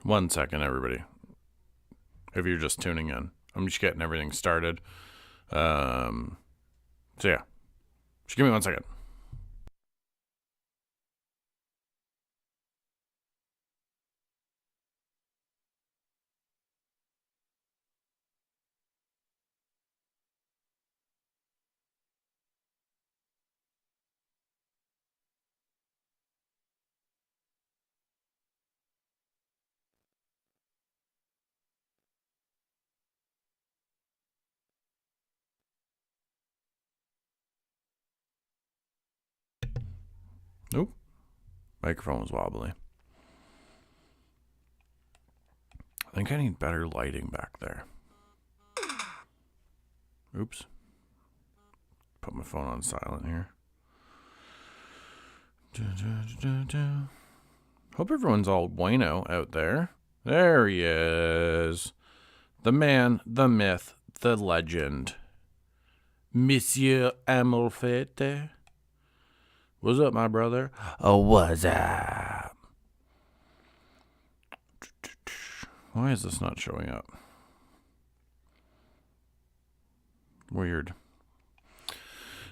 1 second, everybody. If you're just tuning in, I'm just getting everything started. So yeah, just give me 1 second. Nope, microphone was wobbly. I think I need better lighting back there. Oops. Put my phone on silent here. Hope everyone's all bueno out there. There he is. The man, the myth, the legend. Monsieur Amelfete. What's up, my brother? Oh, what's up? Why is this not showing up? Weird.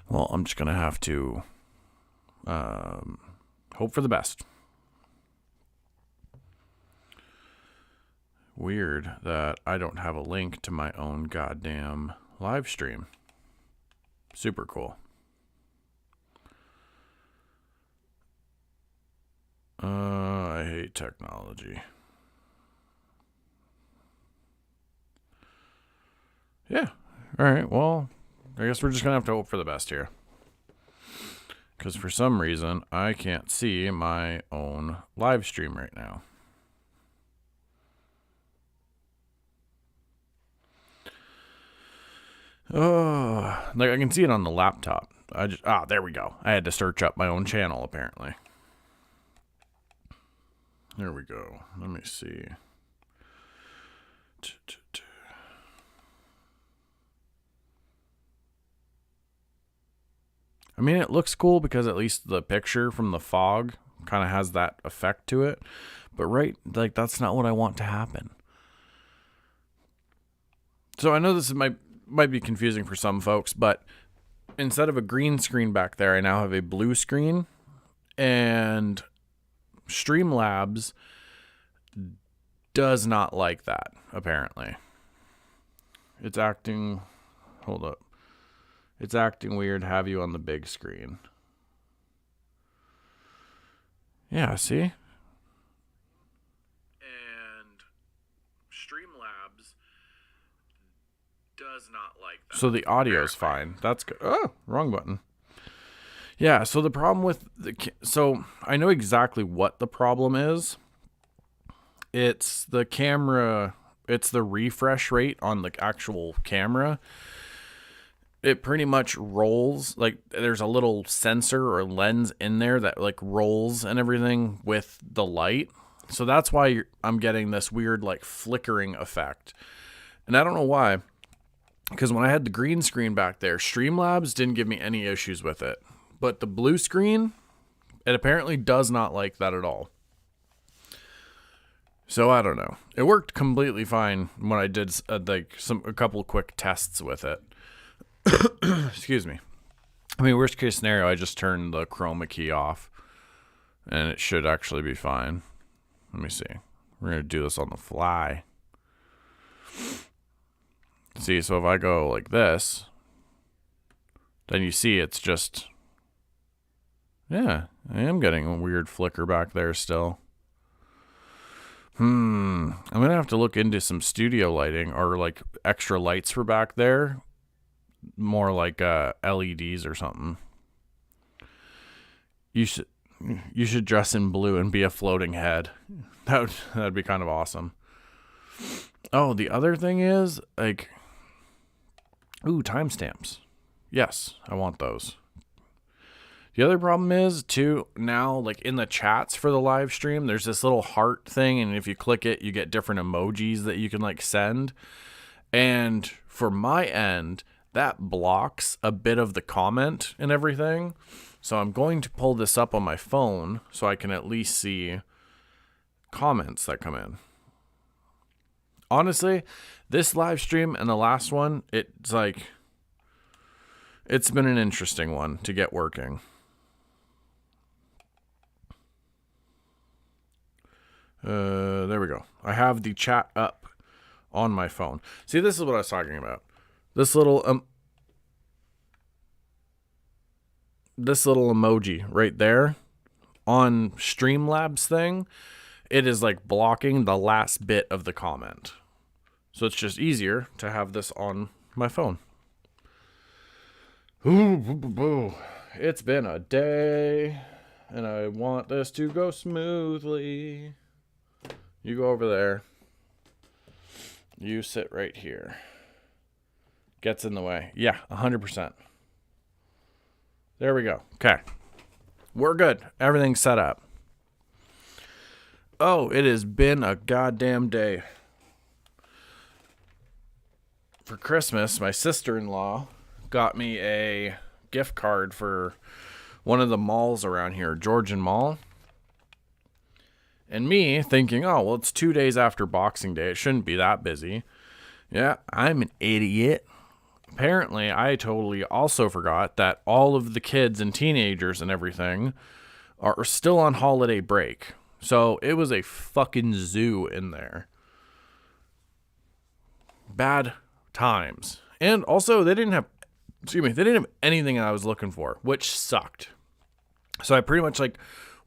Well, I'm just going to have to hope for the best. Weird that I don't have a link to my own goddamn live stream. Super cool. I hate technology. Yeah. All right. Well, I guess we're just going to have to hope for the best here. Because for some reason, I can't see my own live stream right now. Oh, like I can see it on the laptop. There we go. I had to search up my own channel, apparently. There we go. Let me see. I mean, it looks cool because at least the picture from the fog kind of has that effect to it. But that's not what I want to happen. So I know this might be confusing for some folks, but instead of a green screen back there, I now have a blue screen. And Streamlabs does not like that, apparently. It's acting... Hold up. It's acting weird, have you on the big screen. Yeah, see? And Streamlabs does not like that. So the audio's fine. That's good. Oh, wrong button. Yeah, so the problem with so I know exactly what the problem is. It's the camera, it's the refresh rate on the actual camera. It pretty much rolls, like there's a little sensor or lens in there that like rolls and everything with the light. So that's why I'm getting this weird like flickering effect. And I don't know why, because when I had the green screen back there, Streamlabs didn't give me any issues with it. But the blue screen, it apparently does not like that at all. So I don't know. It worked completely fine when I did a couple quick tests with it. Excuse me. I mean, worst case scenario, I just turned the chroma key off and it should actually be fine. Let me see. We're going to do this on the fly. See, so if I go like this, then you see it's just... Yeah, I am getting a weird flicker back there still. I'm going to have to look into some studio lighting or like extra lights for back there. More like LEDs or something. You should dress in blue and be a floating head. That'd be kind of awesome. Oh, the other thing is like, timestamps. Yes, I want those. The other problem is, too, now, like, in the chats for the live stream, there's this little heart thing, and if you click it, you get different emojis that you can, like, send. And for my end, that blocks a bit of the comment and everything. So I'm going to pull this up on my phone so I can at least see comments that come in. Honestly, this live stream and the last one, it's like, it's been an interesting one to get working. There we go. I have the chat up on my phone. See, this is what I was talking about. This little emoji right there on Streamlabs thing, it is like blocking the last bit of the comment. So it's just easier to have this on my phone. Ooh, it's been a day, and I want this to go smoothly. You go over there. You sit right here. Gets in the way. Yeah, 100%. There we go. Okay. We're good. Everything's set up. Oh, it has been a goddamn day. For Christmas, my sister-in-law got me a gift card for one of the malls around here, Georgian Mall. And me thinking, oh, well, it's 2 days after Boxing Day. It shouldn't be that busy. Yeah, I'm an idiot. Apparently, I totally also forgot that all of the kids and teenagers and everything are still on holiday break. So it was a fucking zoo in there. Bad times. And also, they didn't have anything I was looking for, which sucked. So I pretty much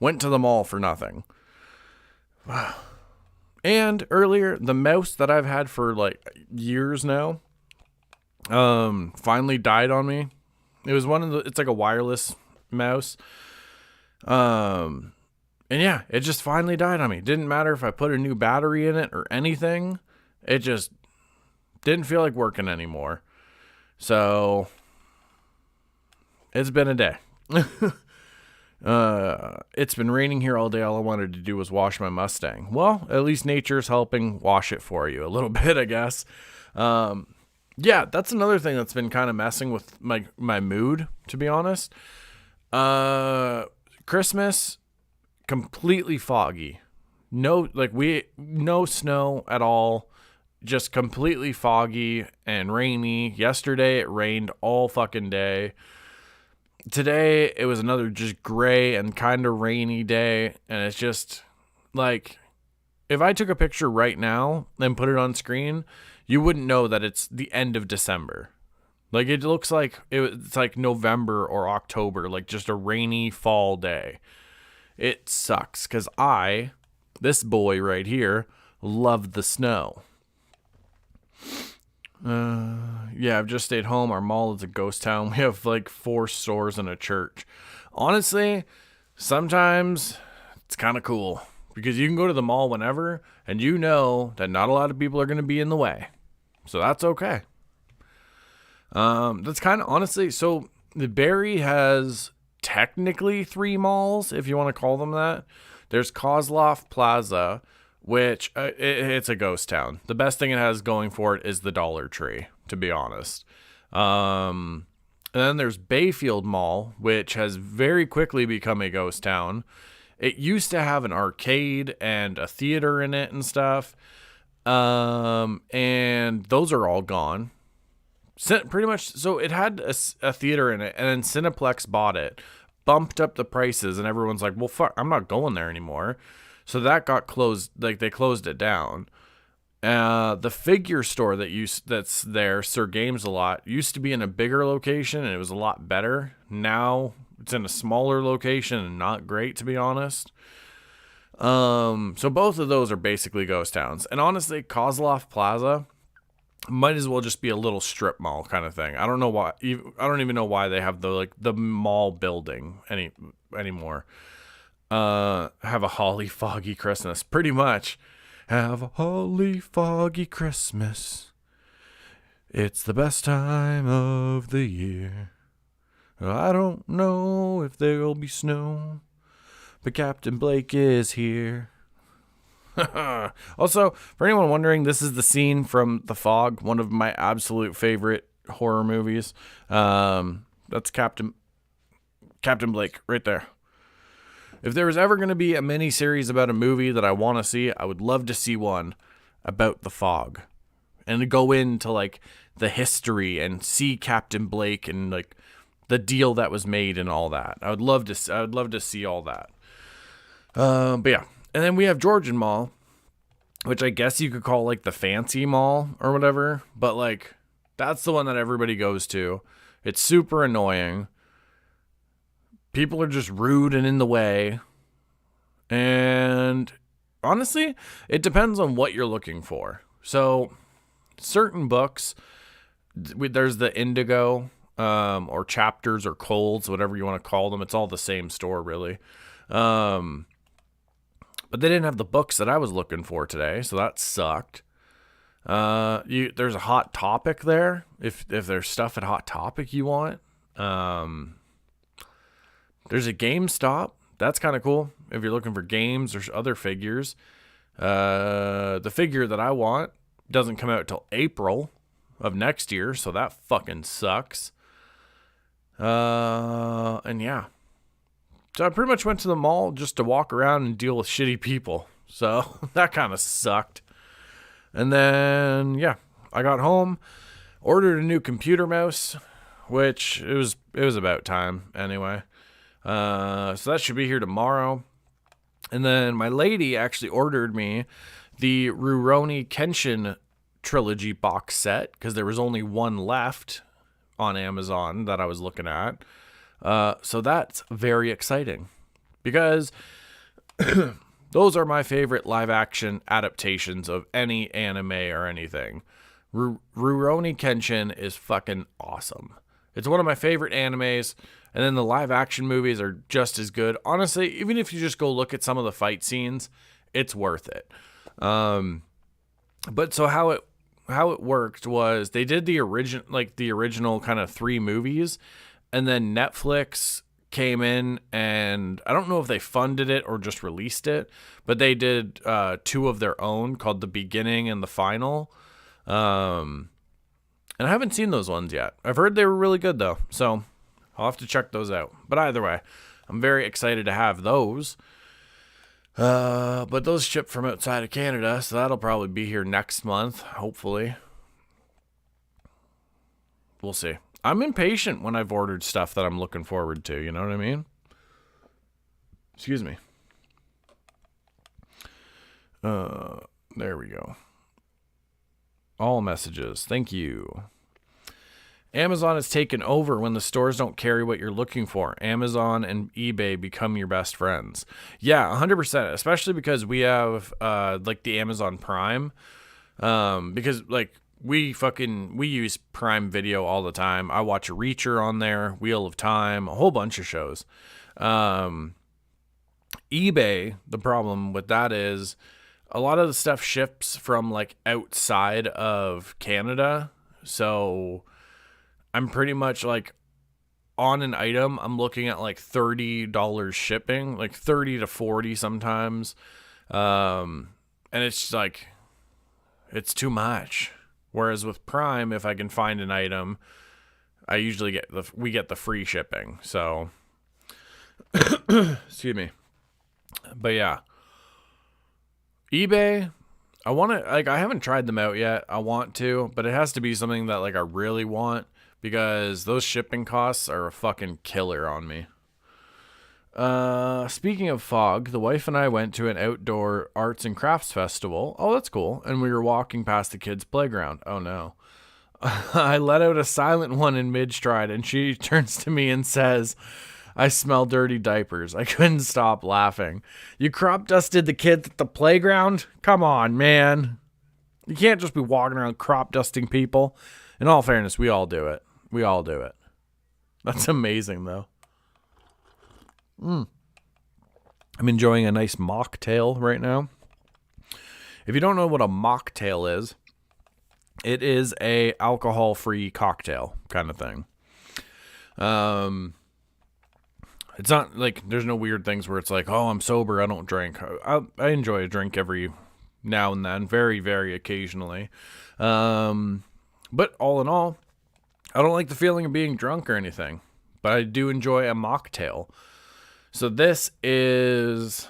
went to the mall for nothing. Wow. And earlier, the mouse that I've had for years now, finally died on me. It was it's like a wireless mouse. And yeah, it just finally died on me. Didn't matter if I put a new battery in it or anything. It just didn't feel like working anymore. So it's been a day. It's been raining here all day. All I wanted to do was wash my Mustang. Well, at least nature's helping wash it for you a little bit, I guess. Yeah, that's another thing that's been kind of messing with my mood, to be honest. Christmas, completely foggy. No snow at all. Just completely foggy and rainy. Yesterday, it rained all fucking day. Today, it was another just gray and kind of rainy day. And it's just if I took a picture right now and put it on screen, you wouldn't know that it's the end of December. It looks like it's like November or October, just a rainy fall day. It sucks because this boy right here, love the snow. Yeah, I've just stayed home. Our mall is a ghost town. We have 4 stores and a church. Honestly, sometimes it's kind of cool because you can go to the mall whenever and you know that not a lot of people are going to be in the way. So that's okay. That's kind of honestly, so the Barrie has technically 3 malls, if you want to call them that. There's Kozloff Plaza, which it's a ghost town. The best thing it has going for it is the Dollar Tree, to be honest. And then there's Bayfield Mall, which has very quickly become a ghost town. It used to have an arcade and a theater in it and stuff. And those are all gone. Pretty much, so it had a theater in it, and then Cineplex bought it, bumped up the prices, and everyone's like, well, fuck, I'm not going there anymore. So that got closed, they closed it down. The figure store that's there, Sir Games A Lot, used to be in a bigger location, and it was a lot better. Now it's in a smaller location and not great, to be honest. So both of those are basically ghost towns. And honestly, Kozloff Plaza might as well just be a little strip mall kind of thing. I don't know why. I don't even know why they have the mall building anymore. Have a holly foggy Christmas. Pretty much. Have a holly foggy Christmas. It's the best time of the year. I don't know if there'll be snow, but Captain Blake is here. Also, for anyone wondering, this is the scene from The Fog, one of my absolute favorite horror movies. That's Captain Blake right there. If there was ever going to be a mini series about a movie that I want to see, I would love to see one. about the fog and to go into like the history and see Captain Blake and like the deal that was made and all that. I would love to see all that. But yeah. And then we have Georgian Mall, which I guess you could call like the fancy mall or whatever, but like that's the one that everybody goes to. It's super annoying. People are just rude and in the way. And honestly, it depends on what you're looking for. So certain books, there's the Indigo, or Chapters or Colds, whatever you want to call them. It's all the same store, really. But they didn't have the books that I was looking for today, so that sucked. There's a Hot Topic there. If there's stuff at Hot Topic you want. There's a GameStop. That's kind of cool. If you're looking for games or other figures. The figure that I want doesn't come out till April of next year, so that fucking sucks. And yeah. So I pretty much went to the mall just to walk around and deal with shitty people. So that kind of sucked. And then, yeah, I got home, ordered a new computer mouse, which it was about time anyway. So that should be here tomorrow. And then my lady actually ordered me the Rurouni Kenshin trilogy box set because there was only one left on Amazon that I was looking at. So that's very exciting because those are my favorite live action adaptations of any anime or anything. Rurouni Kenshin is fucking awesome. It's one of my favorite animes, and then the live action movies are just as good. Honestly, even if you just go look at some of the fight scenes, it's worth it. But so how it worked was they did the original kind of 3 movies, and then Netflix came in, and I don't know if they funded it or just released it, but they did 2 of their own called The Beginning and The Final. And I haven't seen those ones yet. I've heard they were really good though, so I'll have to check those out. But either way, I'm very excited to have those. But those ship from outside of Canada, so that'll probably be here next month, hopefully. We'll see. I'm impatient when I've ordered stuff that I'm looking forward to, you know what I mean? Excuse me. There we go. All messages. Thank you. Amazon has taken over when the stores don't carry what you're looking for. Amazon and eBay become your best friends. Yeah, 100%. Especially because we have like the Amazon Prime. Because like we use Prime Video all the time. I watch Reacher on there, Wheel of Time, a whole bunch of shows. eBay, the problem with that is a lot of the stuff ships from like outside of Canada. So I'm pretty much like on an item, I'm looking at like $30 shipping, like 30 to 40 sometimes. And it's like, it's too much. Whereas with Prime, if I can find an item, I usually we get the free shipping. So, excuse me. But yeah, eBay, I haven't tried them out yet. I want to, but it has to be something that like I really want because those shipping costs are a fucking killer on me. Speaking of fog, the wife and I went to an outdoor arts and crafts festival. Oh, that's cool. And we were walking past the kids' playground. Oh no. I let out a silent one in mid-stride and she turns to me and says, "I smell dirty diapers." I couldn't stop laughing. You crop dusted the kids at the playground? Come on, man. You can't just be walking around crop dusting people. In all fairness, we all do it. We all do it. That's amazing, though. I'm enjoying a nice mocktail right now. If you don't know what a mocktail is, it is a alcohol-free cocktail kind of thing. It's not like there's no weird things where it's like, oh, I'm sober, I don't drink. I enjoy a drink every now and then, very, very occasionally. But all in all, I don't like the feeling of being drunk or anything, but I do enjoy a mocktail. So this is,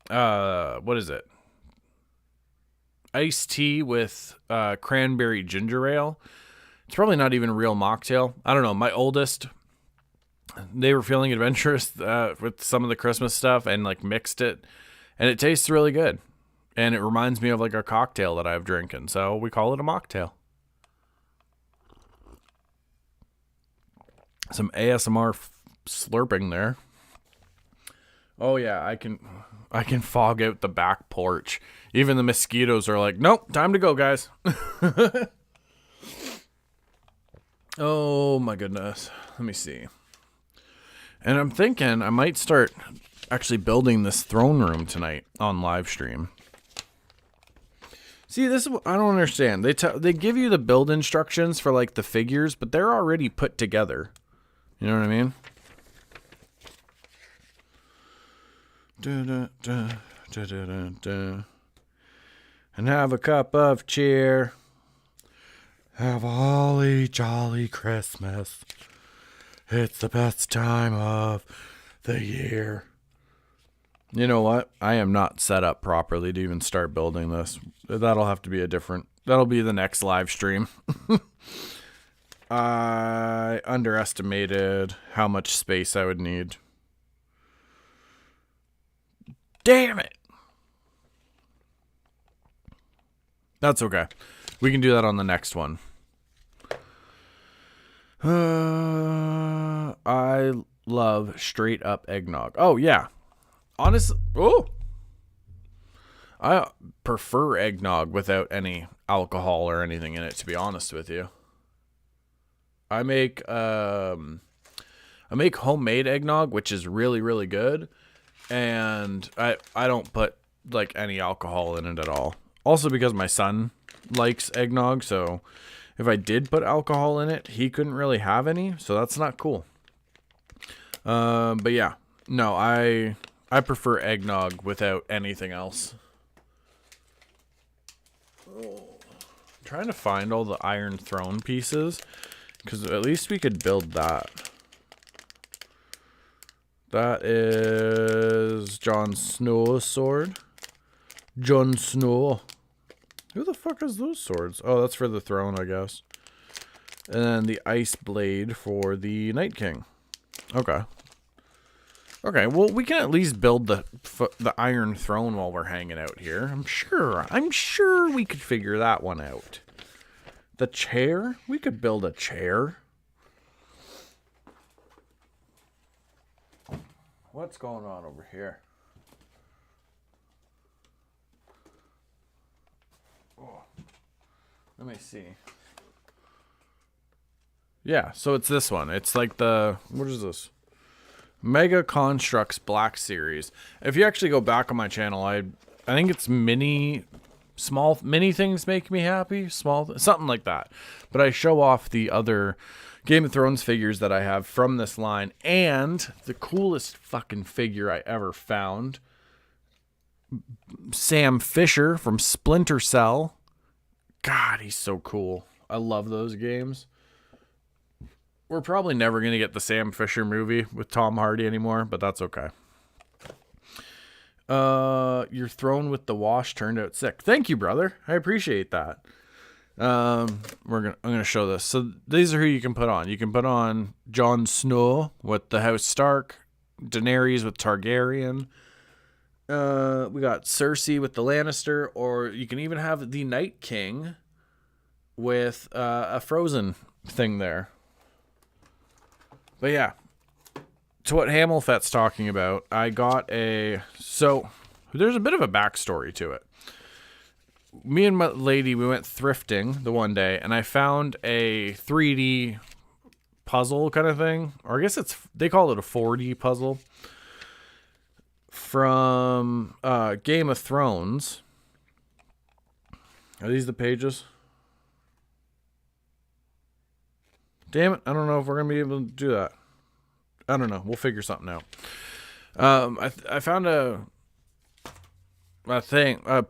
what is it? iced tea with cranberry ginger ale. It's probably not even a real mocktail. I don't know. My oldest, they were feeling adventurous with some of the Christmas stuff and like mixed it, and it tastes really good. And it reminds me of like a cocktail that I've drinking, so we call it a mocktail. Some ASMR slurping there. Oh yeah, I can fog out the back porch. Even the mosquitoes are like, nope, time to go, guys. Oh my goodness. Let me see. And I'm thinking I might start actually building this throne room tonight on live stream. See, this is what I don't understand. They give you the build instructions for like the figures, but they're already put together. You know what I mean? And have a cup of cheer. Have a holly jolly Christmas. It's the best time of the year. You know what? I am not set up properly to even start building this. That'll have to be that'll be the next live stream. I underestimated how much space I would need. Damn it! That's okay. We can do that on the next one. I love straight up eggnog. Oh, yeah. Honestly, I prefer eggnog without any alcohol or anything in it, to be honest with you. I make homemade eggnog, which is really, really good. And I don't put like any alcohol in it at all. Also because my son likes eggnog, so if I did put alcohol in it, he couldn't really have any, so that's not cool. But yeah, no, I prefer eggnog without anything else. Trying to find all the Iron Throne pieces, because at least we could build that. That is Jon Snow's sword. Jon Snow. Who the fuck has those swords? Oh, that's for the throne, I guess. And then the ice blade for the Night King. Okay. Okay, well, we can at least build the Iron Throne while we're hanging out here. I'm sure we could figure that one out. The chair? We could build a chair. What's going on over here? Oh, let me see. Yeah, so it's this one. It's like what is this? Mega Constructs Black Series. If you actually go back on my channel, I think it's mini things make me happy. Something like that. But I show off the other Game of Thrones figures that I have from this line. And the coolest fucking figure I ever found. Sam Fisher from Splinter Cell. God, he's so cool. I love those games. We're probably never going to get the Sam Fisher movie with Tom Hardy anymore, but that's okay. Your throne with the wash turned out sick. Thank you, brother. I appreciate that. I'm gonna show this. So these are who you can put on. You can put on Jon Snow with the House Stark, Daenerys with Targaryen. We got Cersei with the Lannister, or you can even have the Night King with a frozen thing there. But yeah, to what Hamelfet's talking about, I got so there's a bit of a backstory to it. Me and my lady, we went thrifting the one day, and I found a 3D puzzle kind of thing, or I guess they call it a 4D puzzle from Game of Thrones. Are these the pages? Damn it, I don't know if we're going to be able to do that. I don't know. We'll figure something out. I found a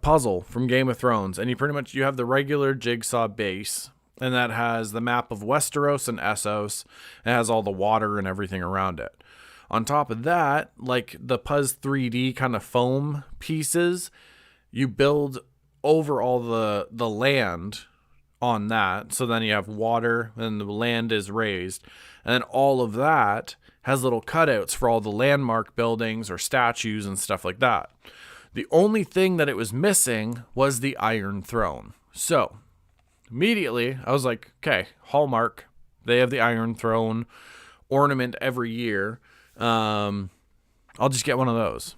puzzle from Game of Thrones, and you have the regular jigsaw base, and that has the map of Westeros and Essos, and it has all the water and everything around it. On top of that, like the Puzz 3D kind of foam pieces, you build over all the land on that. So then you have water and the land is raised. And then all of that has little cutouts for all the landmark buildings or statues and stuff like that. The only thing that it was missing was the Iron Throne. So immediately I was like, okay, Hallmark, they have the Iron Throne ornament every year. I'll just get one of those.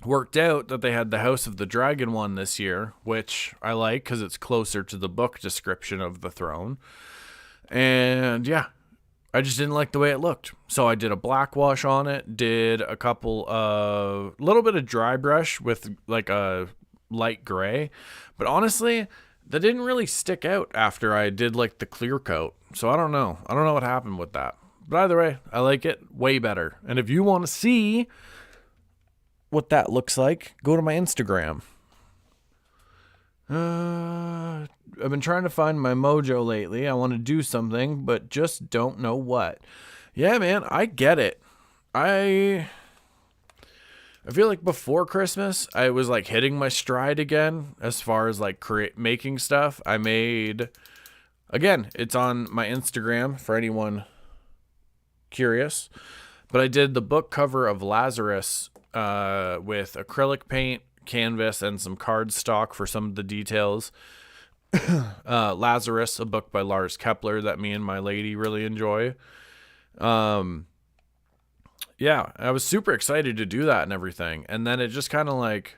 Worked out that they had the House of the Dragon one this year, which I like because it's closer to the book description of the throne. And yeah, I just didn't like the way it looked. So I did a black wash on it, did a little bit of dry brush with like a light gray. But honestly, that didn't really stick out after I did like the clear coat. So I don't know. I don't know what happened with that. But either way, I like it way better. And if you want to see what that looks like, go to my Instagram. I've been trying to find my mojo lately. I want to do something, but just don't know what. Yeah, man, I get it. I feel like before Christmas, I was like hitting my stride again as far as like making stuff. I made, again, it's on my Instagram for anyone curious, but I did the book cover of Lazarus with acrylic paint, canvas, and some cardstock for some of the details. Lazarus, a book by Lars Kepler that me and my lady really enjoy. Yeah, I was super excited to do that and everything. And then it just kind of like,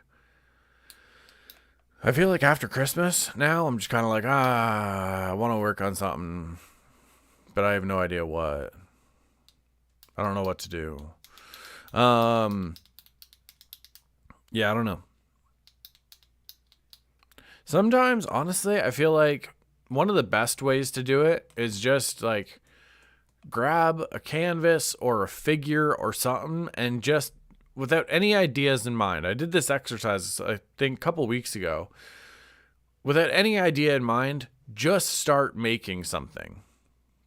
I feel like after Christmas now, I'm just kind of like, I want to work on something, but I have no idea what. I don't know what to do. Yeah, I don't know. Sometimes, honestly, I feel like one of the best ways to do it is just like grab a canvas or a figure or something and just without any ideas in mind. I did this exercise, I think, a couple weeks ago. Without any idea in mind, just start making something.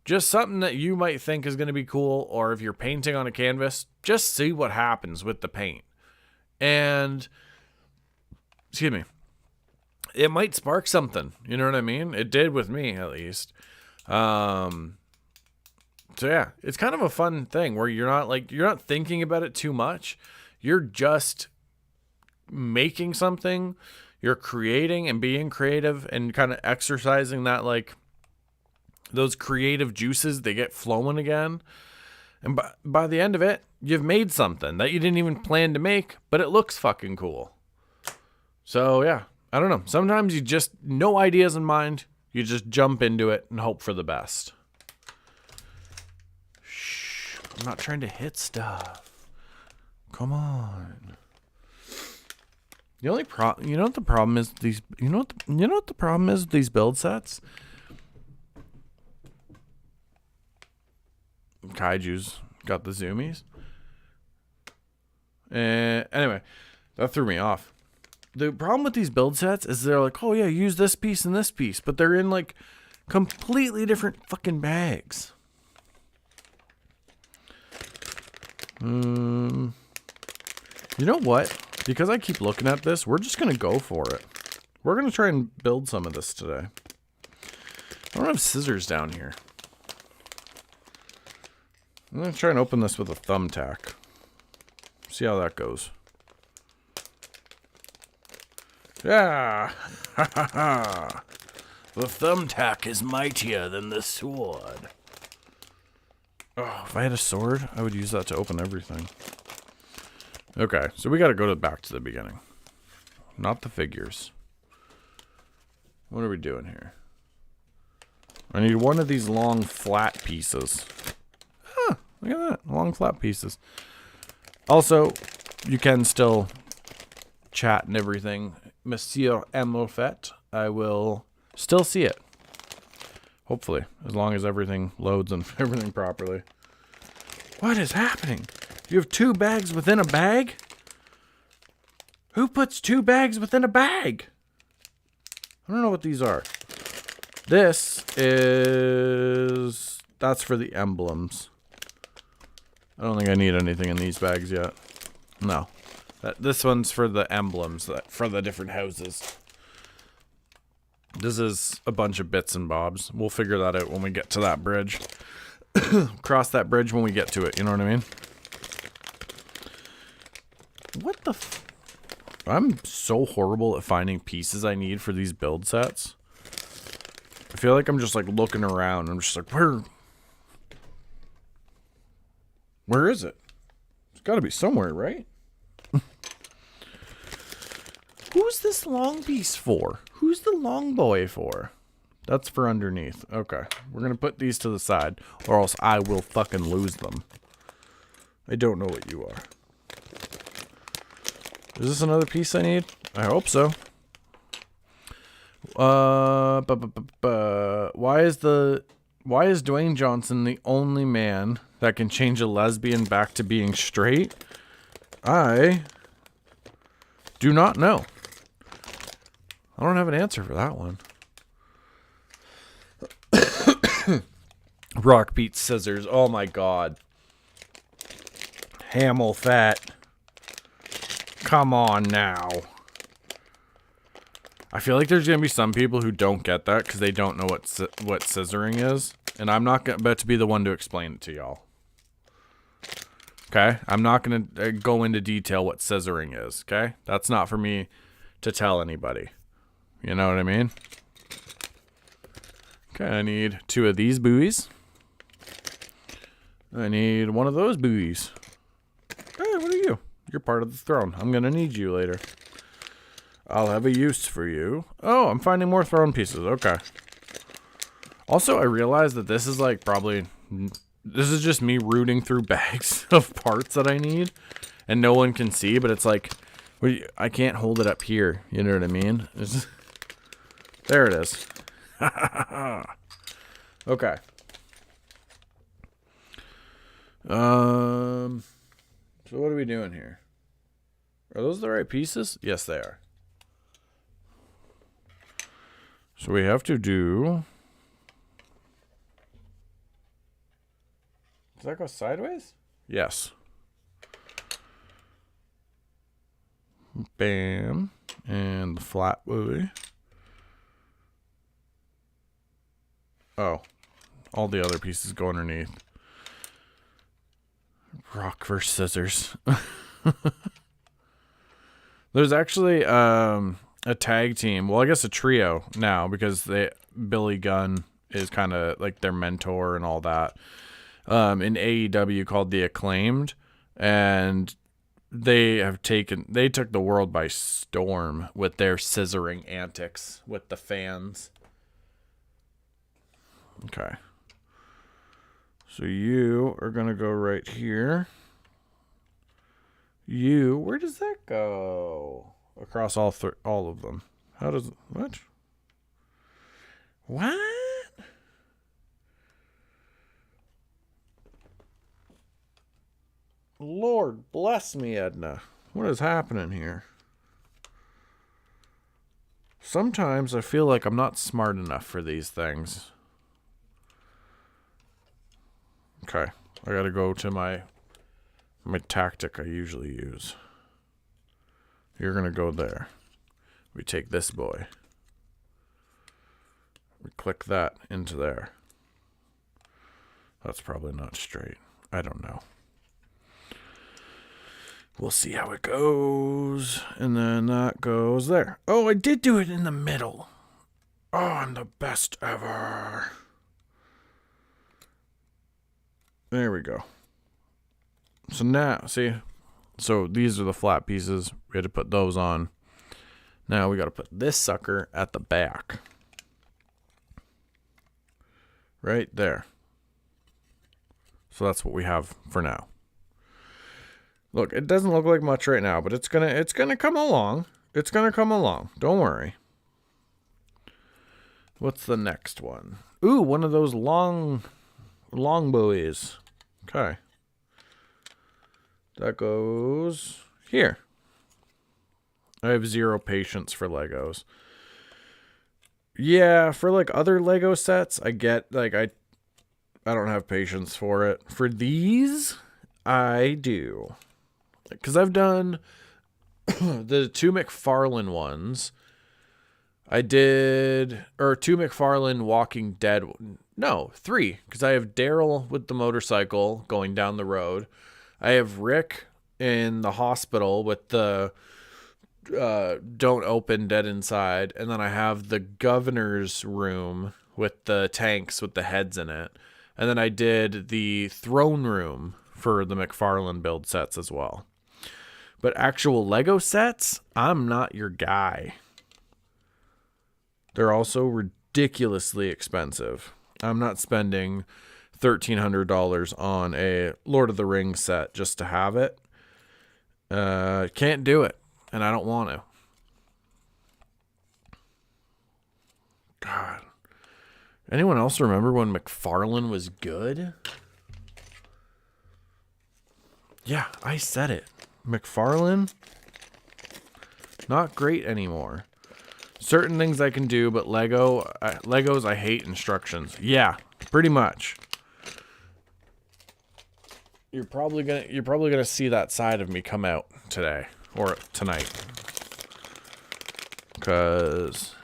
Just something that you might think is going to be cool, or if you're painting on a canvas, just see what happens with the paint. And, excuse me, it might spark something. You know what I mean? It did with me, at least. So yeah, it's kind of a fun thing where you're not thinking about it too much. You're just making something. You're creating and being creative and kind of exercising that, like, those creative juices, they get flowing again. And by the end of it, you've made something that you didn't even plan to make, but it looks fucking cool. So yeah, I don't know. Sometimes you just, no ideas in mind. You just jump into it and hope for the best. Shh, I'm not trying to hit stuff. Come on. The only you know what the problem is? You know what the problem is with these build sets? Kaiju's got the zoomies. Anyway, that threw me off. The problem with these build sets is they're like, oh yeah, use this piece and this piece, but they're in like completely different fucking bags. You know what? Because I keep looking at this, we're just gonna go for it. We're gonna try and build some of this today. I don't have scissors down here. I'm going to try and open this with a thumbtack. See how that goes. Yeah! Ha ha ha! The thumbtack is mightier than the sword. Oh, if I had a sword, I would use that to open everything. Okay, so we got to go back to the beginning. Not the figures. What are we doing here? I need one of these long flat pieces. Look at that. Long flat pieces. Also, you can still chat and everything. Monsieur Amelfet. I will still see it. Hopefully. As long as everything loads and everything properly. What is happening? You have 2 bags within a bag? Who puts 2 bags within a bag? I don't know what these are. This is... That's for the emblems. I don't think I need anything in these bags yet. No. This one's for the emblems, for the different houses. This is a bunch of bits and bobs. We'll figure that out when we get to that bridge. Cross that bridge when we get to it, you know what I mean? What the I'm so horrible at finding pieces I need for these build sets. I feel like I'm just like looking around. I'm just like, where is it? It's got to be somewhere, right? Who's this long piece for? Who's the long boy for? That's for underneath. Okay. We're going to put these to the side, or else I will fucking lose them. I don't know what you are. Is this another piece I need? I hope so. Why is Dwayne Johnson the only man that can change a lesbian back to being straight? I do not know. I don't have an answer for that one. Rock, Pete, scissors. Oh my god. Hamel fat. Come on now. I feel like there's going to be some people who don't get that because they don't know what scissoring is. And I'm not about to be the one to explain it to y'all. Okay? I'm not going to go into detail what scissoring is. Okay? That's not for me to tell anybody. You know what I mean? Okay, I need 2 of these buoys. I need 1 of those buoys. Hey, what are you? You're part of the throne. I'm going to need you later. I'll have a use for you. Oh, I'm finding more throne pieces. Okay. Also, I realized that this is like probably... This is just me rooting through bags of parts that I need. And no one can see, but it's like... I can't hold it up here. You know what I mean? There it is. Okay. So what are we doing here? Are those the right pieces? Yes, they are. So we have to do... Does that go sideways? Yes. Bam. And the flat buoy. Oh. All the other pieces go underneath. Rock versus scissors. There's actually a tag team. Well, I guess a trio now because Billy Gunn is kind of like their mentor and all that. In AEW called The Acclaimed, and they took the world by storm with their scissoring antics with the fans. Okay. So you are going to go right here. Where does that go? Across all of them. How does what? What? Lord bless me, Edna. What is happening here? Sometimes I feel like I'm not smart enough for these things. Okay, I gotta go to my tactic I usually use. You're gonna go there. We take this boy. We click that into there. That's probably not straight. I don't know. We'll see how it goes. And then that goes there. Oh, I did do it in the middle. Oh, I'm the best ever. There we go. So now, see? So these are the flat pieces. We had to put those on. Now we got to put this sucker at the back. Right there. So that's what we have for now. Look, it doesn't look like much right now, but it's gonna come along. It's gonna come along. Don't worry. What's the next one? Ooh, one of those long buoys. Okay. That goes here. I have 0 patience for Legos. Yeah, for like other Lego sets, I get like I don't have patience for it. For these, I do. Because I've done the 2 McFarlane ones. I did, or 2 McFarlane Walking Dead. No, 3, because I have Daryl with the motorcycle going down the road. I have Rick in the hospital with the don't open, dead inside. And then I have the governor's room with the tanks with the heads in it. And then I did the throne room for the McFarlane build sets as well. But actual Lego sets, I'm not your guy. They're also ridiculously expensive. I'm not spending $1,300 on a Lord of the Rings set just to have it. Can't do it, and I don't want to. God. Anyone else remember when McFarlane was good? Yeah, I said it. McFarlane, not great anymore. Certain things I can do, but Legos, I hate instructions. Yeah, pretty much. You're probably gonna see that side of me come out today or tonight, because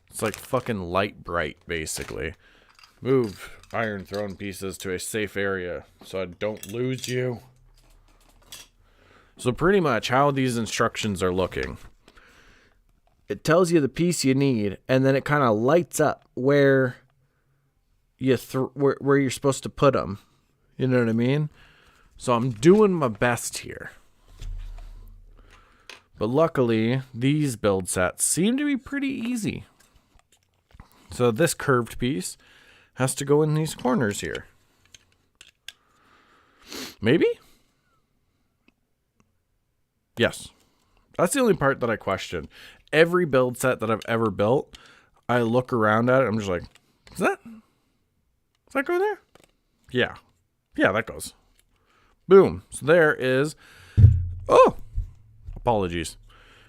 it's like fucking light bright, basically. Move Iron Throne pieces to a safe area so I don't lose you. So pretty much how these instructions are looking. It tells you the piece you need, and then it kind of lights up where where you're supposed to put them. You know what I mean? So I'm doing my best here. But luckily, these build sets seem to be pretty easy. So this curved piece has to go in these corners here. Maybe? Yes. That's the only part that I question. Every build set that I've ever built, I look around at it, I'm just like, does that go there? Yeah. Yeah, that goes. Boom. So there is, oh, apologies.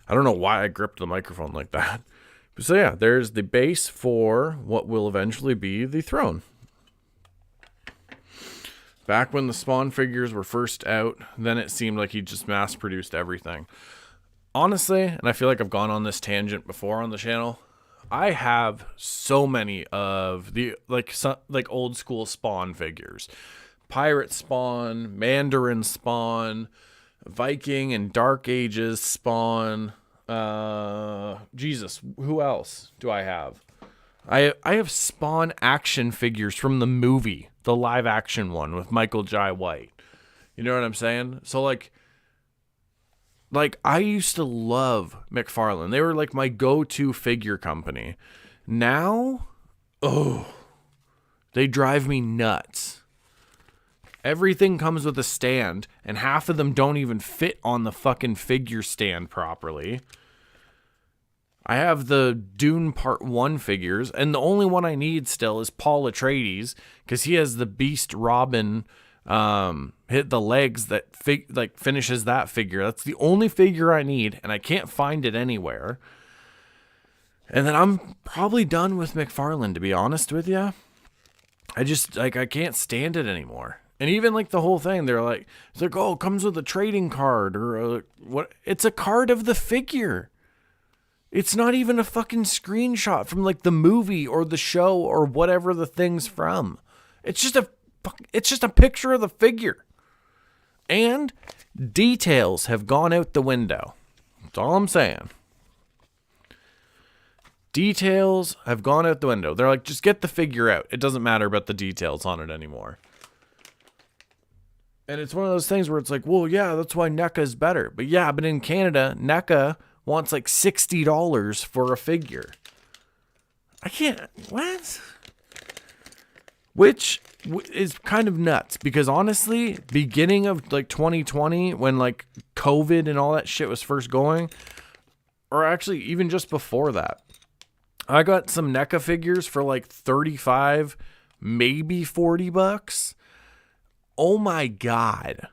I don't know why I gripped the microphone like that. So yeah, there's the base for what will eventually be the throne. Back when the Spawn figures were first out, then it seemed like he just mass-produced everything. Honestly, and I feel like I've gone on this tangent before on the channel, I have so many of the like old school Spawn figures. Pirate Spawn, Mandarin Spawn, Viking and Dark Ages Spawn. Jesus, who else do I have? I have Spawn action figures from the movie, the live action one with Michael Jai White. You know what I'm saying? So like I used to love McFarlane. They were like my go-to figure company. Now, they drive me nuts. Everything comes with a stand, and half of them don't even fit on the fucking figure stand properly. I have the Dune Part 1 figures, and the only one I need still is Paul Atreides, because he has the Beast Robin hit the legs that finishes that figure. That's the only figure I need, and I can't find it anywhere. And then I'm probably done with McFarlane, to be honest with you. I just, I can't stand it anymore. And even like the whole thing, they're like, oh, it comes with a trading card or what? It's a card of the figure. It's not even a fucking screenshot from like the movie or the show or whatever the thing's from. It's just a picture of the figure. And details have gone out the window. That's all I'm saying. Details have gone out the window. They're like, just get the figure out. It doesn't matter about the details on it anymore. And it's one of those things where it's like, well, yeah, that's why NECA is better. But in Canada, NECA wants like $60 for a figure. I can't, what? Which is kind of nuts, because honestly, beginning of like 2020, when like COVID and all that shit was first going, or actually even just before that, I got some NECA figures for like 35, maybe $40. Oh my God.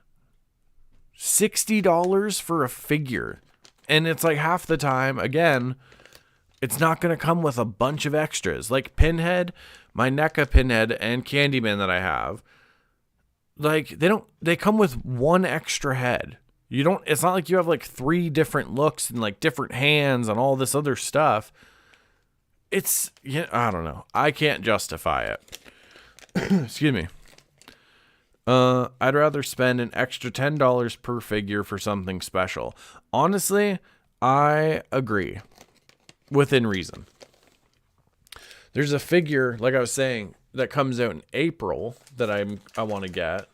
$60 for a figure. And it's like half the time, again, it's not going to come with a bunch of extras. Like Pinhead, my NECA Pinhead and Candyman that I have, like they come with one extra head. You don't, it's not like you have like 3 different looks and like different hands and all this other stuff. It's, yeah, I don't know. I can't justify it. Excuse me. I'd rather spend an extra $10 per figure for something special. Honestly, I agree. Within reason. There's a figure, like I was saying, that comes out in April that I want to get.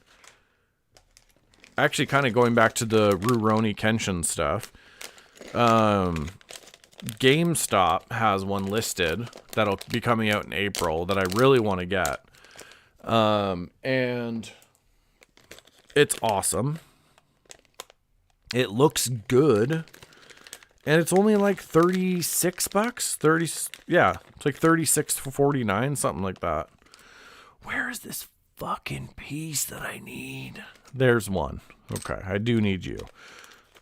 Actually, kind of going back to the Rurouni Kenshin stuff. GameStop has one listed that'll be coming out in April that I really want to get. And it's awesome. It looks good. And it's only like $36. Yeah, it's like $36.49, something like that. Where is this fucking piece that I need? There's one. Okay, I do need you.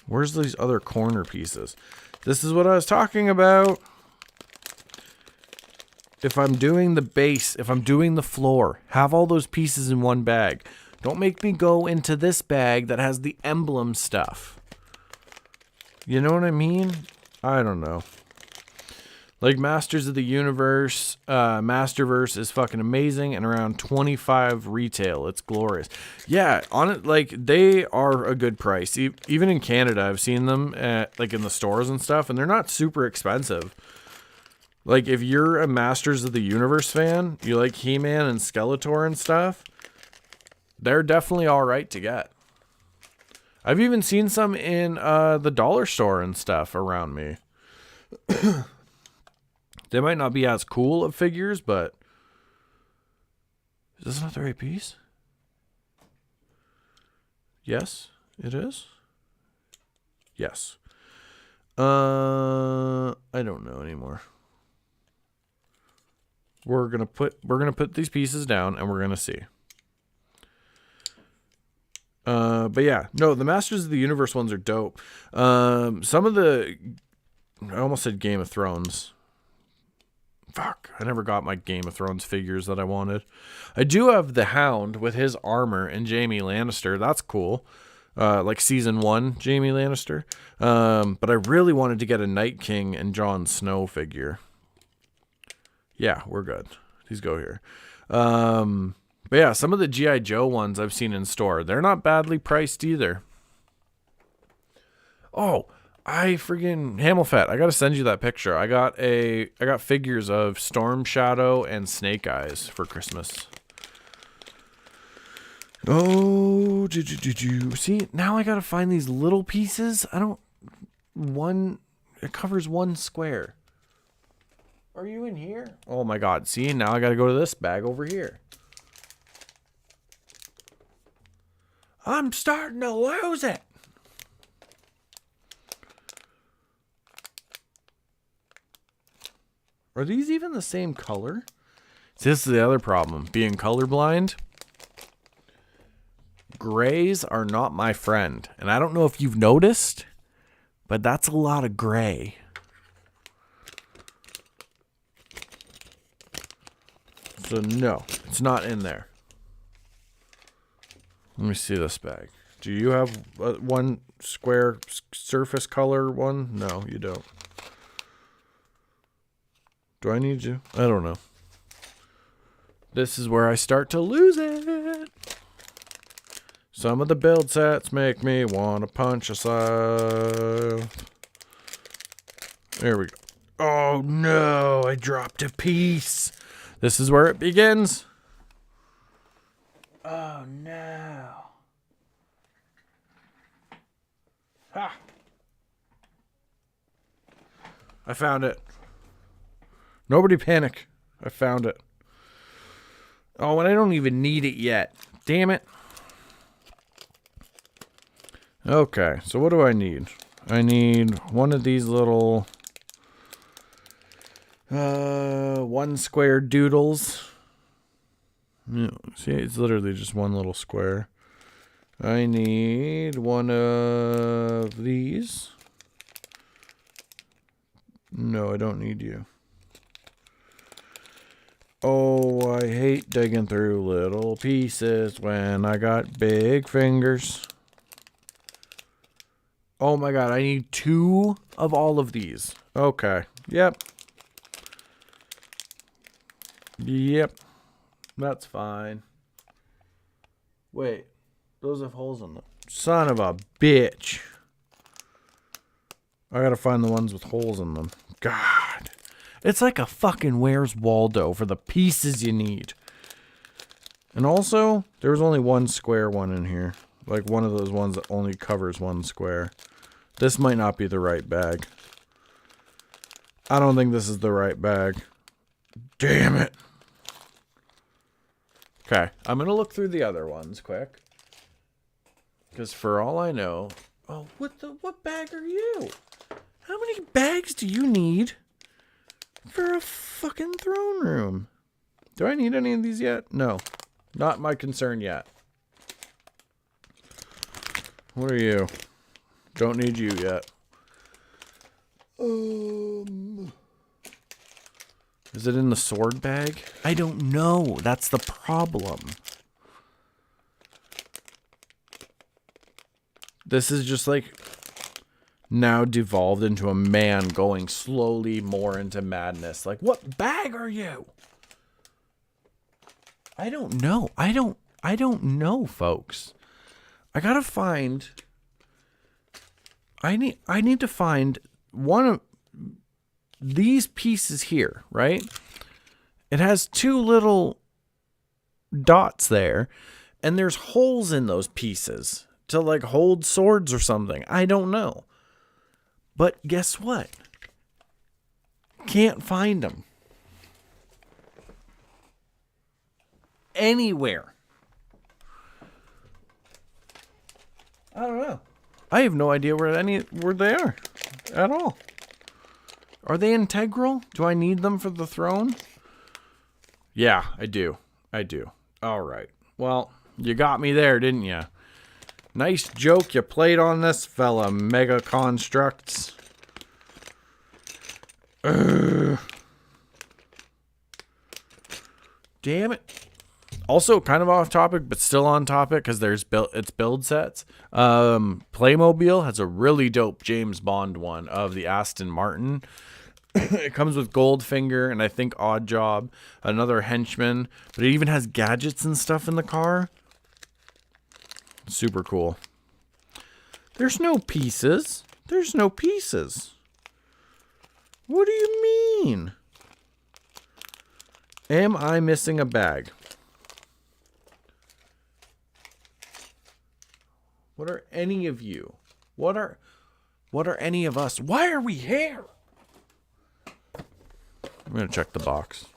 Where's these other corner pieces? This is what I was talking about. If I'm doing the base, if I'm doing the floor, have all those pieces in one bag. Don't make me go into this bag that has the emblem stuff. You know what I mean? I don't know. Like Masters of the Universe, Masterverse is fucking amazing and around $25 retail. It's glorious. Yeah, on it, like they are a good price. Even in Canada, I've seen them at, like in the stores and stuff, and they're not super expensive. Like if you're a Masters of the Universe fan, you like He-Man and Skeletor and stuff, they're definitely all right to get. I've even seen some in the dollar store and stuff around me. They might not be as cool of figures, but is this not the right piece? Yes, it is. Yes. I don't know anymore. We're gonna put these pieces down and we're gonna see. But yeah, no, the Masters of the Universe ones are dope. Some of the, I almost said Game of Thrones. Fuck, I never got my Game of Thrones figures that I wanted. I do have the Hound with his armor and Jaime Lannister. That's cool. Like season 1 Jaime Lannister. But I really wanted to get a Night King and Jon Snow figure. Yeah, we're good. These go here. But yeah, some of the G.I. Joe ones I've seen in store, they're not badly priced either. Oh, I friggin' Hamilfet, I gotta send you that picture. I got figures of Storm Shadow and Snake Eyes for Christmas. Oh, did you see? Now I gotta find these little pieces. It covers one square. Are you in here? Oh my god, see? Now I gotta go to this bag over here. I'm starting to lose it. Are these even the same color? See, this is the other problem. Being colorblind. Grays are not my friend. And I don't know if you've noticed, but that's a lot of gray. So no, it's not in there. Let me see this bag. Do you have one square surface color one? No, you don't. Do I need you? I don't know. This is where I start to lose it. Some of the build sets make me want to punch yourself. There we go. Oh no, I dropped a piece. This is where it begins. Oh no. Ha. I found it. Nobody panic. I found it. Oh, and I don't even need it yet. Damn it. Okay, so what do I need? I need one of these little one square doodles. Yeah, see, it's literally just one little square. I need one of these. No, I don't need you. Oh, I hate digging through little pieces when I got big fingers. Oh my god, I need 2 of all of these. Okay. Yep. Yep. That's fine. Wait. Those have holes in them. Son of a bitch. I gotta find the ones with holes in them. God. It's like a fucking Where's Waldo for the pieces you need. And also, there's only one square one in here. Like one of those ones that only covers one square. This might not be the right bag. I don't think this is the right bag. Damn it. Okay, I'm gonna look through the other ones quick. Because for all I know... Oh, what bag are you? How many bags do you need for a fucking throne room? Do I need any of these yet? No. Not my concern yet. What are you? Don't need you yet. Is it in the sword bag? I don't know. That's the problem. This is just like now devolved into a man going slowly more into madness. Like, what bag are you? I don't know. I don't know, folks. I gotta find... I need to find one of these pieces here, right? It has 2 little dots there, and there's holes in those pieces to like hold swords or something. I don't know. But guess what? Can't find them. Anywhere. I don't know. I have no idea where they are at all. Are they integral? Do I need them for the throne? Yeah, I do. All right. Well, you got me there, didn't you? Nice joke you played on this fella, Mega Constructs. Damn it. Also, kind of off topic, but still on topic because it's build sets. Playmobil has a really dope James Bond one of the Aston Martin. It comes with Goldfinger and I think Oddjob, another henchman, but it even has gadgets and stuff in the car. Super cool. There's no pieces. There's no pieces. What do you mean? Am I missing a bag? What are any of you? What are any of us? Why are we here? I'm going to check the box.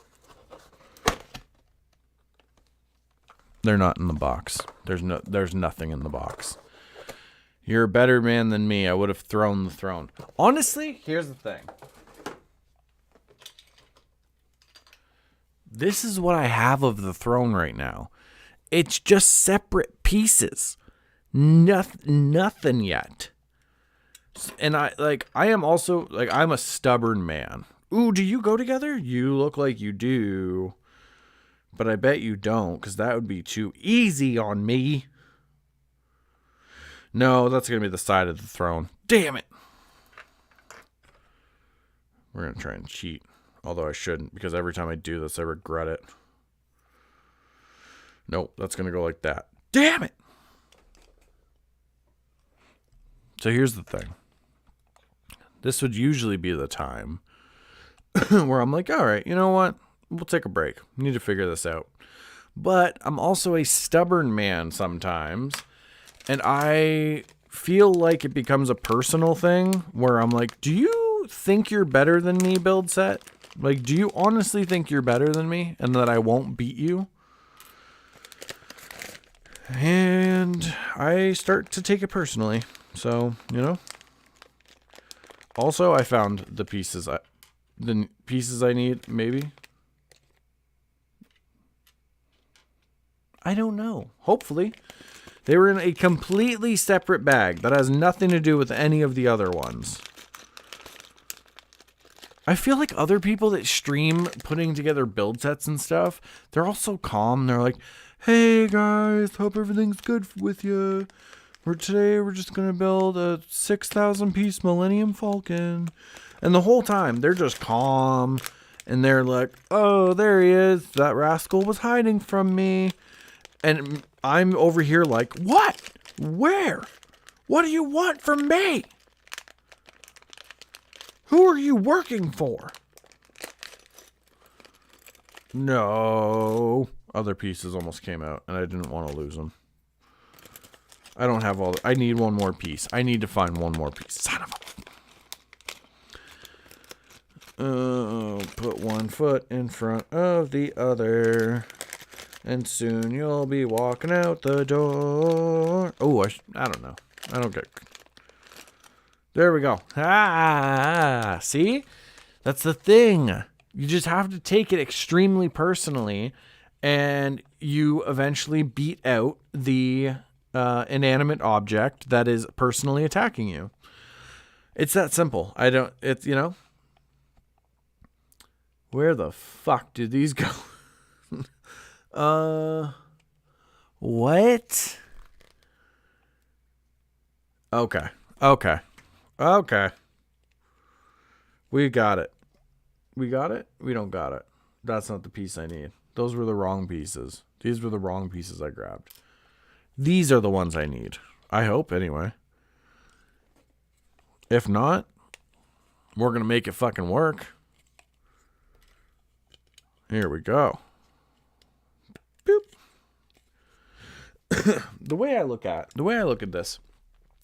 They're not in the box. There's nothing in the box. You're a better man than me. I would have thrown the throne. Honestly, here's the thing. This is what I have of the throne right now. It's just separate pieces. Nothing yet. And I am also like, I'm a stubborn man. Ooh, do you go together? You look like you do. But I bet you don't, because that would be too easy on me. No, that's going to be the side of the throne. Damn it. We're going to try and cheat. Although I shouldn't, because every time I do this, I regret it. Nope, that's going to go like that. Damn it. So here's the thing. This would usually be the time where I'm like, all right, you know what? We'll take a break. We need to figure this out. But I'm also a stubborn man sometimes. And I feel like it becomes a personal thing where I'm like, do you think you're better than me, build set? Like, do you honestly think you're better than me and that I won't beat you? And I start to take it personally. So, you know. Also, I found the pieces I need, maybe. I don't know. Hopefully. They were in a completely separate bag that has nothing to do with any of the other ones. I feel like other people that stream putting together build sets and stuff, they're all so calm. They're like, hey guys, hope everything's good with you. Today we're just going to build a 6,000 piece Millennium Falcon. And the whole time they're just calm. And they're like, oh, there he is. That rascal was hiding from me. And I'm over here like, what? Where? What do you want from me? Who are you working for? No. Other pieces almost came out, and I didn't want to lose them. I don't have all... I need one more piece. I need to find one more piece. Son of a... put one foot in front of the other. And soon you'll be walking out the door. Oh, I don't know. I don't get... There we go. Ah, see? That's the thing. You just have to take it extremely personally, and you eventually beat out the inanimate object that is personally attacking you. It's that simple. It's, you know. Where the fuck did these go? What? Okay. We got it. We got it? We don't got it. That's not the piece I need. Those were the wrong pieces. These were the wrong pieces I grabbed. These are the ones I need. I hope, anyway. If not, we're going to make it fucking work. Here we go. Boop. The way I look at this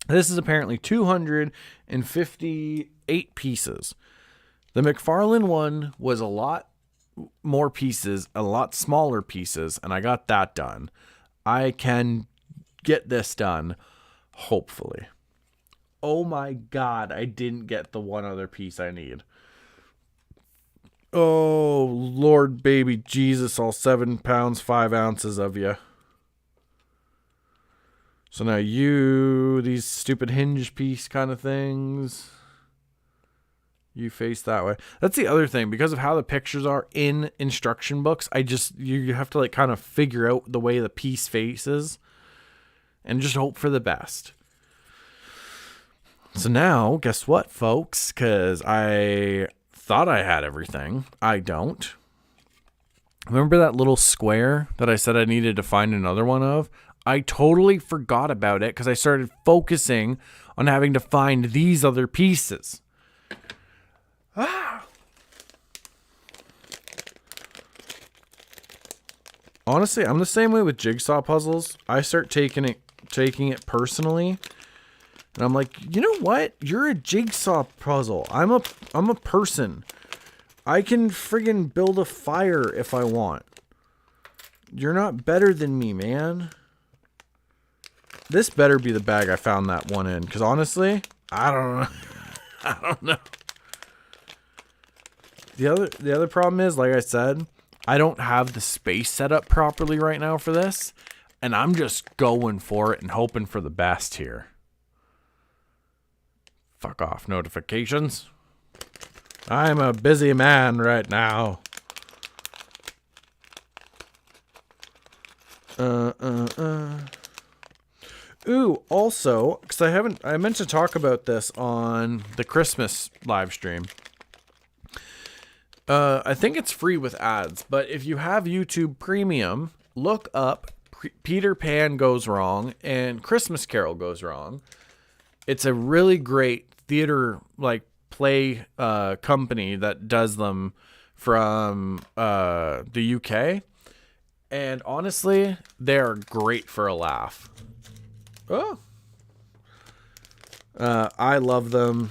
is apparently 258 pieces. The McFarlane one was a lot more pieces, a lot smaller pieces, and I got that done. I can get this done, hopefully. Oh my God, I didn't get the one other piece I need. Oh, Lord baby Jesus, all 7 pounds, 5 ounces of you. So now these stupid hinge piece kind of things, you face that way. That's the other thing. Because of how the pictures are in instruction books, you have to like kind of figure out the way the piece faces and just hope for the best. So now, guess what, folks? Because I thought I had everything. I don't. Remember that little square that I said I needed to find another one of? I totally forgot about it because I started focusing on having to find these other pieces. Honestly, I'm the same way with jigsaw puzzles. I start taking it personally. And I'm like, you know what? You're a jigsaw puzzle. I'm a person. I can friggin' build a fire if I want. You're not better than me, man. This better be the bag I found that one in. Because honestly, I don't know. I don't know. The other problem is, like I said, I don't have the space set up properly right now for this. And I'm just going for it and hoping for the best here. Fuck off notifications. I'm a busy man right now. Ooh, also, because I meant to talk about this on the Christmas live stream. I think it's free with ads, but if you have YouTube Premium, look up Peter Pan Goes Wrong and Christmas Carol Goes Wrong. It's a really great theater play company that does them from the UK, and honestly, they're great for a laugh. Oh, I love them.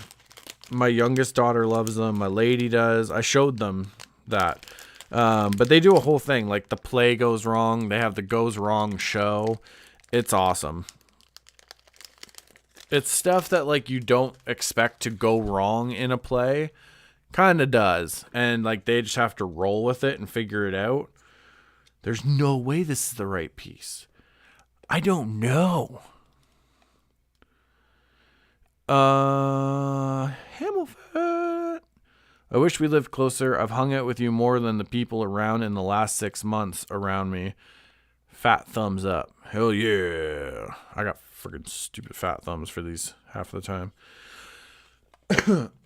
My youngest daughter loves them. My lady does. I showed them that. But they do a whole thing. Like the play goes wrong. They have the goes wrong show. It's awesome. It's stuff that like you don't expect to go wrong in a play. Kind of does. And like they just have to roll with it and figure it out. There's no way this is the right piece. I don't know. Hamilton. I wish we lived closer. I've hung out with you more than the people around in the last 6 months around me. Fat thumbs up. Hell yeah. I got friggin' stupid fat thumbs for these half of the time.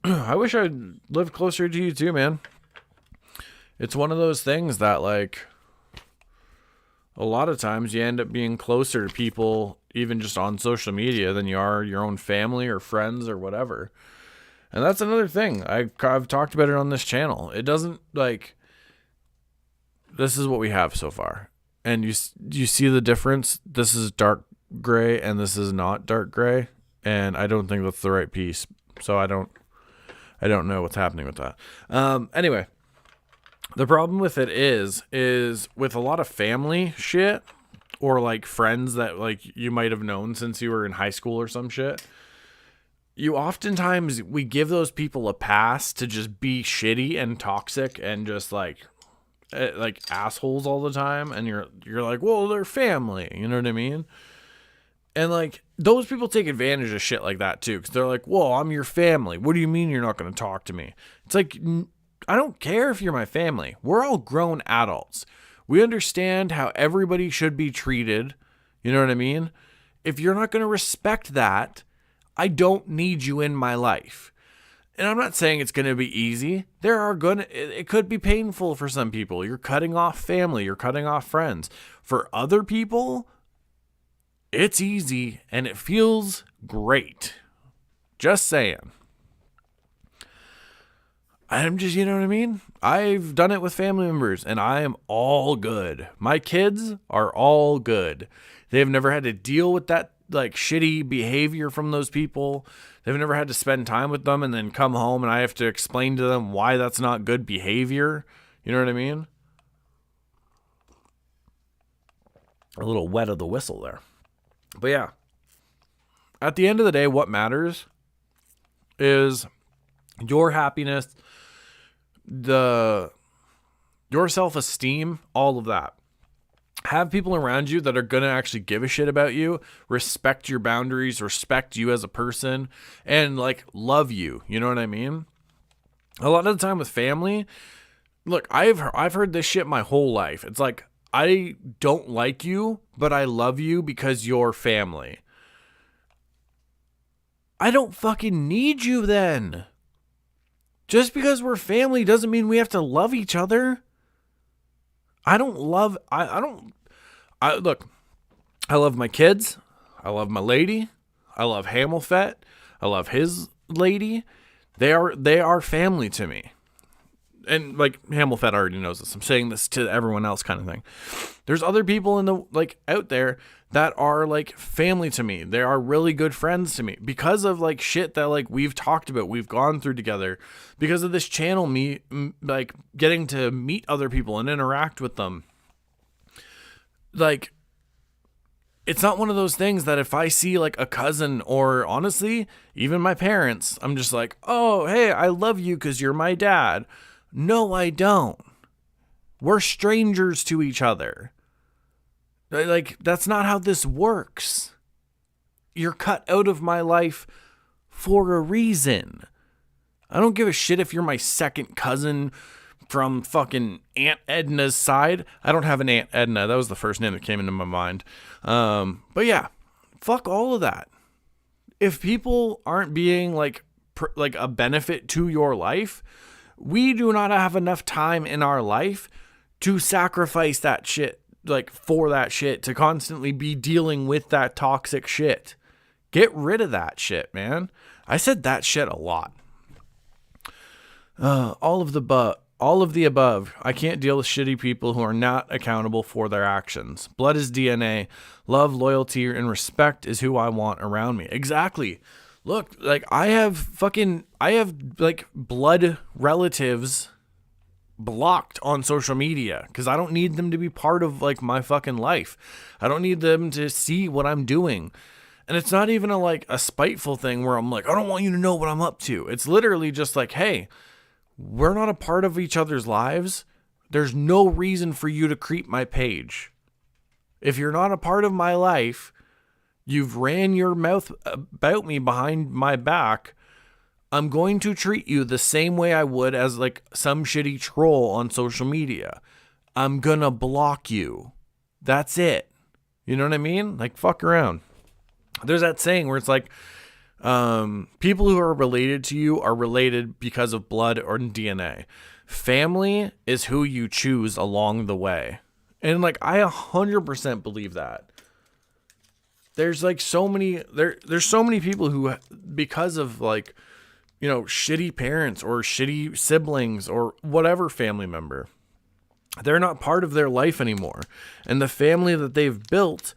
I wish I'd lived closer to you too, man. It's one of those things that, like, a lot of times you end up being closer to people, even just on social media, than you are your own family or friends or whatever. And that's another thing. I've talked about it on this channel. It doesn't, like, this is what we have so far. And you see the difference? This is dark gray and this is not dark gray. And I don't think that's the right piece. So I don't know what's happening with that. Anyway, the problem with it is with a lot of family shit, or like friends that like you might have known since you were in high school or some shit. We give those people a pass to just be shitty and toxic and just like assholes all the time. And you're like, well, they're family. You know what I mean? And like those people take advantage of shit like that too. Cause they're like, well, I'm your family. What do you mean you're not going to talk to me? It's like, I don't care if you're my family. We're all grown adults. We understand how everybody should be treated. You know what I mean? If you're not going to respect that, I don't need you in my life. And I'm not saying it's going to be easy. It could be painful for some people. You're cutting off family. You're cutting off friends. For other people, it's easy and it feels great. Just saying. I'm just, you know what I mean? I've done it with family members and I am all good. My kids are all good. They've never had to deal with that like shitty behavior from those people. They've never had to spend time with them and then come home and I have to explain to them why that's not good behavior. You know what I mean? A little wet of the whistle there. But yeah, at the end of the day, what matters is your happiness, your self-esteem, all of that. Have people around you that are going to actually give a shit about you, respect your boundaries, respect you as a person, and like love you. You know what I mean? A lot of the time with family, look, I've heard this shit my whole life. It's like, I don't like you, but I love you because you're family. I don't fucking need you then. Just because we're family doesn't mean we have to love each other. Look, I love my kids. I love my lady. I love Hamilfet. I love his lady. They are family to me. And like Hamilfet already knows this. I'm saying this to everyone else kind of thing. There's other people out there that are like family to me. They are really good friends to me because of like shit that like we've talked about, we've gone through together, because of this channel, me like getting to meet other people and interact with them. Like, it's not one of those things that if I see like a cousin or honestly, even my parents, I'm just like, oh, hey, I love you because you're my dad. No, I don't. We're strangers to each other. Like, that's not how this works. You're cut out of my life for a reason. I don't give a shit if you're my second cousin from fucking Aunt Edna's side. I don't have an Aunt Edna. That was the first name that came into my mind. But yeah, fuck all of that. If people aren't being like a benefit to your life, we do not have enough time in our life to sacrifice that shit, like for that shit, to constantly be dealing with that toxic shit. Get rid of that shit, man. I said that shit a lot. All of the above. I can't deal with shitty people who are not accountable for their actions. Blood is DNA. Love, loyalty, and respect is who I want around me. Exactly. Look, like I have like blood relatives blocked on social media because I don't need them to be part of like my fucking life. I don't need them to see what I'm doing. And it's not even a spiteful thing where I'm like, I don't want you to know what I'm up to. It's literally just like, hey, we're not a part of each other's lives. There's no reason for you to creep my page. If you're not a part of my life, you've ran your mouth about me behind my back, I'm going to treat you the same way I would as like some shitty troll on social media. I'm gonna block you. That's it. You know what I mean? Like, fuck around. There's that saying where it's like, people who are related to you are related because of blood or DNA. Family is who you choose along the way. And like, I 100% believe that. There's like so many, there's so many people who, because of like, you know, shitty parents or shitty siblings or whatever family member, they're not part of their life anymore. And the family that they've built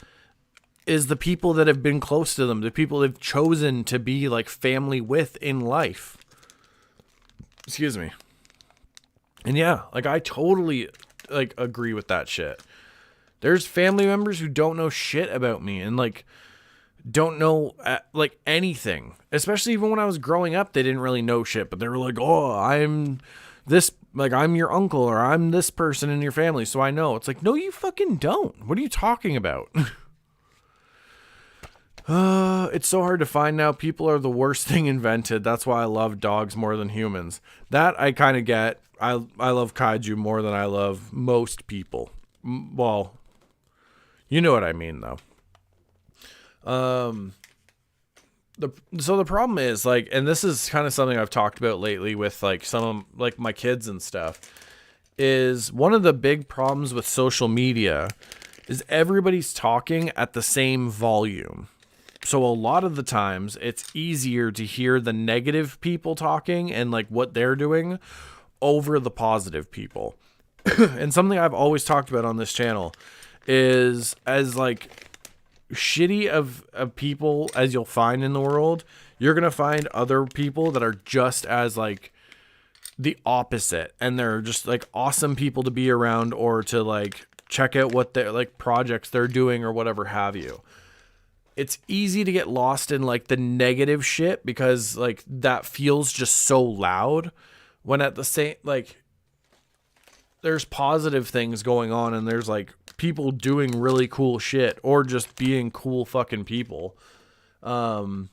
is the people that have been close to them, the people they've chosen to be like family with in life. Excuse me. And yeah, like I totally like agree with that shit. There's family members who don't know shit about me and like don't know like anything. Especially even when I was growing up, they didn't really know shit, but they were like, "Oh, I'm this, like I'm your uncle or I'm this person in your family, so I know." It's like, "No, you fucking don't. What are you talking about?" It's so hard to find now. People are the worst thing invented. That's why I love dogs more than humans. That I kind of get. I love kaiju more than I love most people. Well, you know what I mean, though. So the problem is like, and this is kind of something I've talked about lately with like some of like my kids and stuff, is one of the big problems with social media is everybody's talking at the same volume. So a lot of the times it's easier to hear the negative people talking and like what they're doing over the positive people. And something I've always talked about on this channel is, as like shitty of people as you'll find in the world, you're going to find other people that are just as like the opposite. And they're just like awesome people to be around or to like check out what they're like projects they're doing or whatever have you. It's easy to get lost in like the negative shit because like that feels just so loud, when at the same, like there's positive things going on and there's like people doing really cool shit or just being cool fucking people. That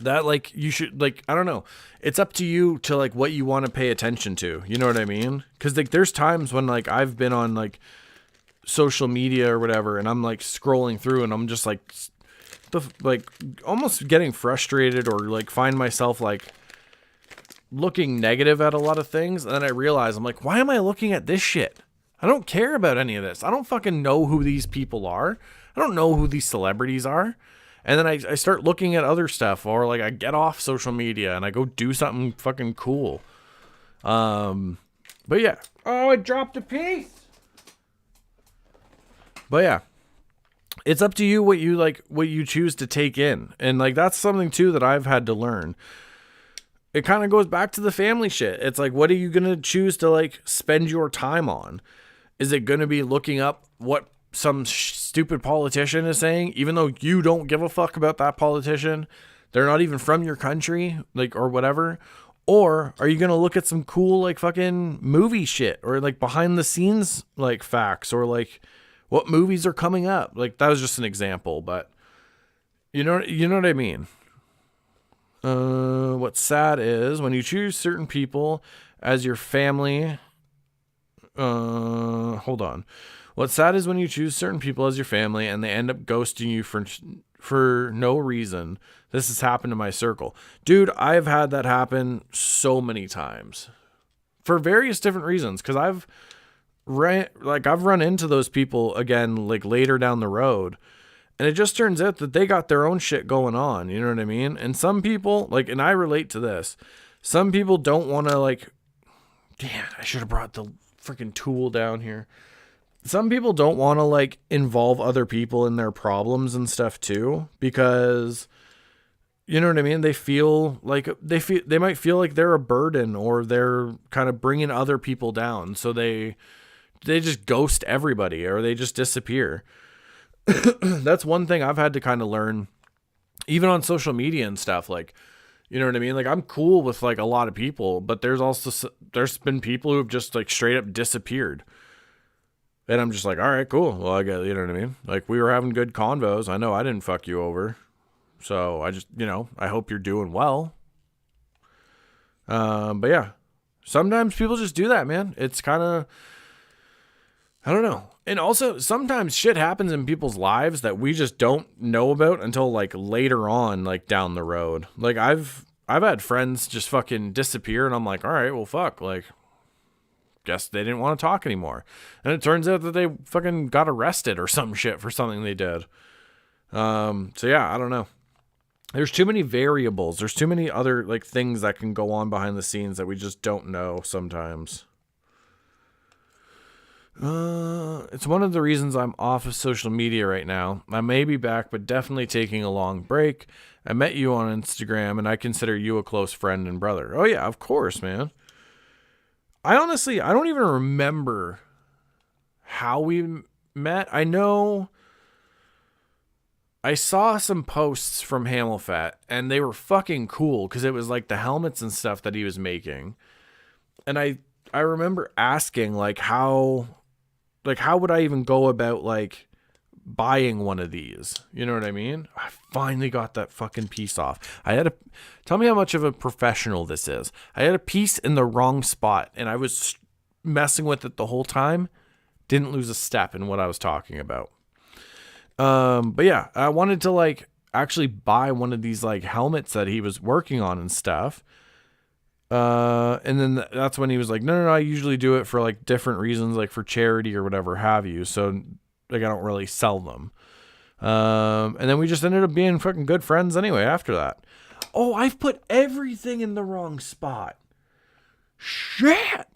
like you should like, I don't know. It's up to you to like what you want to pay attention to. You know what I mean? Cause like there's times when like I've been on like social media or whatever and I'm like scrolling through and I'm just like almost getting frustrated or like find myself like looking negative at a lot of things. And then I realize I'm like, why am I looking at this shit? I don't care about any of this. I don't fucking know who these people are. I don't know who these celebrities are. And then I start looking at other stuff, or like I get off social media and I go do something fucking cool. But yeah. Oh, I dropped a piece. But yeah. It's up to you what you like, what you choose to take in. And like, that's something too that I've had to learn. It kind of goes back to the family shit. It's like, what are you going to choose to like spend your time on? Is it going to be looking up what some stupid politician is saying, even though you don't give a fuck about that politician? They're not even from your country, like, or whatever. Or are you going to look at some cool, like fucking movie shit or like behind the scenes, like facts, or like what movies are coming up? Like, that was just an example, but you know what I mean? What's sad is when you choose certain people as your family. Hold on. What's sad is when you choose certain people as your family and they end up ghosting you for no reason. This has happened in my circle. Dude, I've had that happen so many times for various different reasons. Cause I've run into those people again, like later down the road. And it just turns out that they got their own shit going on. You know what I mean? And some people, like, and I relate to this, some people don't want to, like, damn, I should have brought the freaking tool down here. Some people don't want to, like, involve other people in their problems and stuff, too. Because, you know what I mean? They feel like, they might feel like they're a burden or they're kind of bringing other people down. So they just ghost everybody or they just disappear. That's one thing I've had to kind of learn, even on social media and stuff. Like, you know what I mean? Like, I'm cool with like a lot of people, but there's been people who have just like straight up disappeared. And I'm just like, all right, cool. Well, I get, you know what I mean? Like, we were having good convos. I know I didn't fuck you over. So I just, you know, I hope you're doing well. But yeah, sometimes people just do that, man. It's kind of, I don't know. And also, sometimes shit happens in people's lives that we just don't know about until like later on, like down the road. Like I've had friends just fucking disappear, and I'm like, all right, well, fuck, like, guess they didn't want to talk anymore. And it turns out that they fucking got arrested or some shit for something they did. So yeah, I don't know. There's too many variables. There's too many other like things that can go on behind the scenes that we just don't know sometimes. It's one of the reasons I'm off of social media right now. I may be back, but definitely taking a long break. I met you on Instagram, and I consider you a close friend and brother. Oh yeah, of course, man. I don't even remember how we met. I know I saw some posts from Hamilfat, and they were fucking cool because it was like the helmets and stuff that he was making. And I remember asking like how would I even go about like buying one of these? You know what I mean? I finally got that fucking piece off. Tell me how much of a professional this is. I had a piece in the wrong spot, and I was messing with it the whole time. Didn't lose a step in what I was talking about. But yeah, I wanted to like actually buy one of these like helmets that he was working on and stuff. And then that's when he was like, no, I usually do it for like different reasons, like for charity or whatever have you. So like, I don't really sell them. And then we just ended up being fucking good friends anyway after that. Oh, I've put everything in the wrong spot. Shit.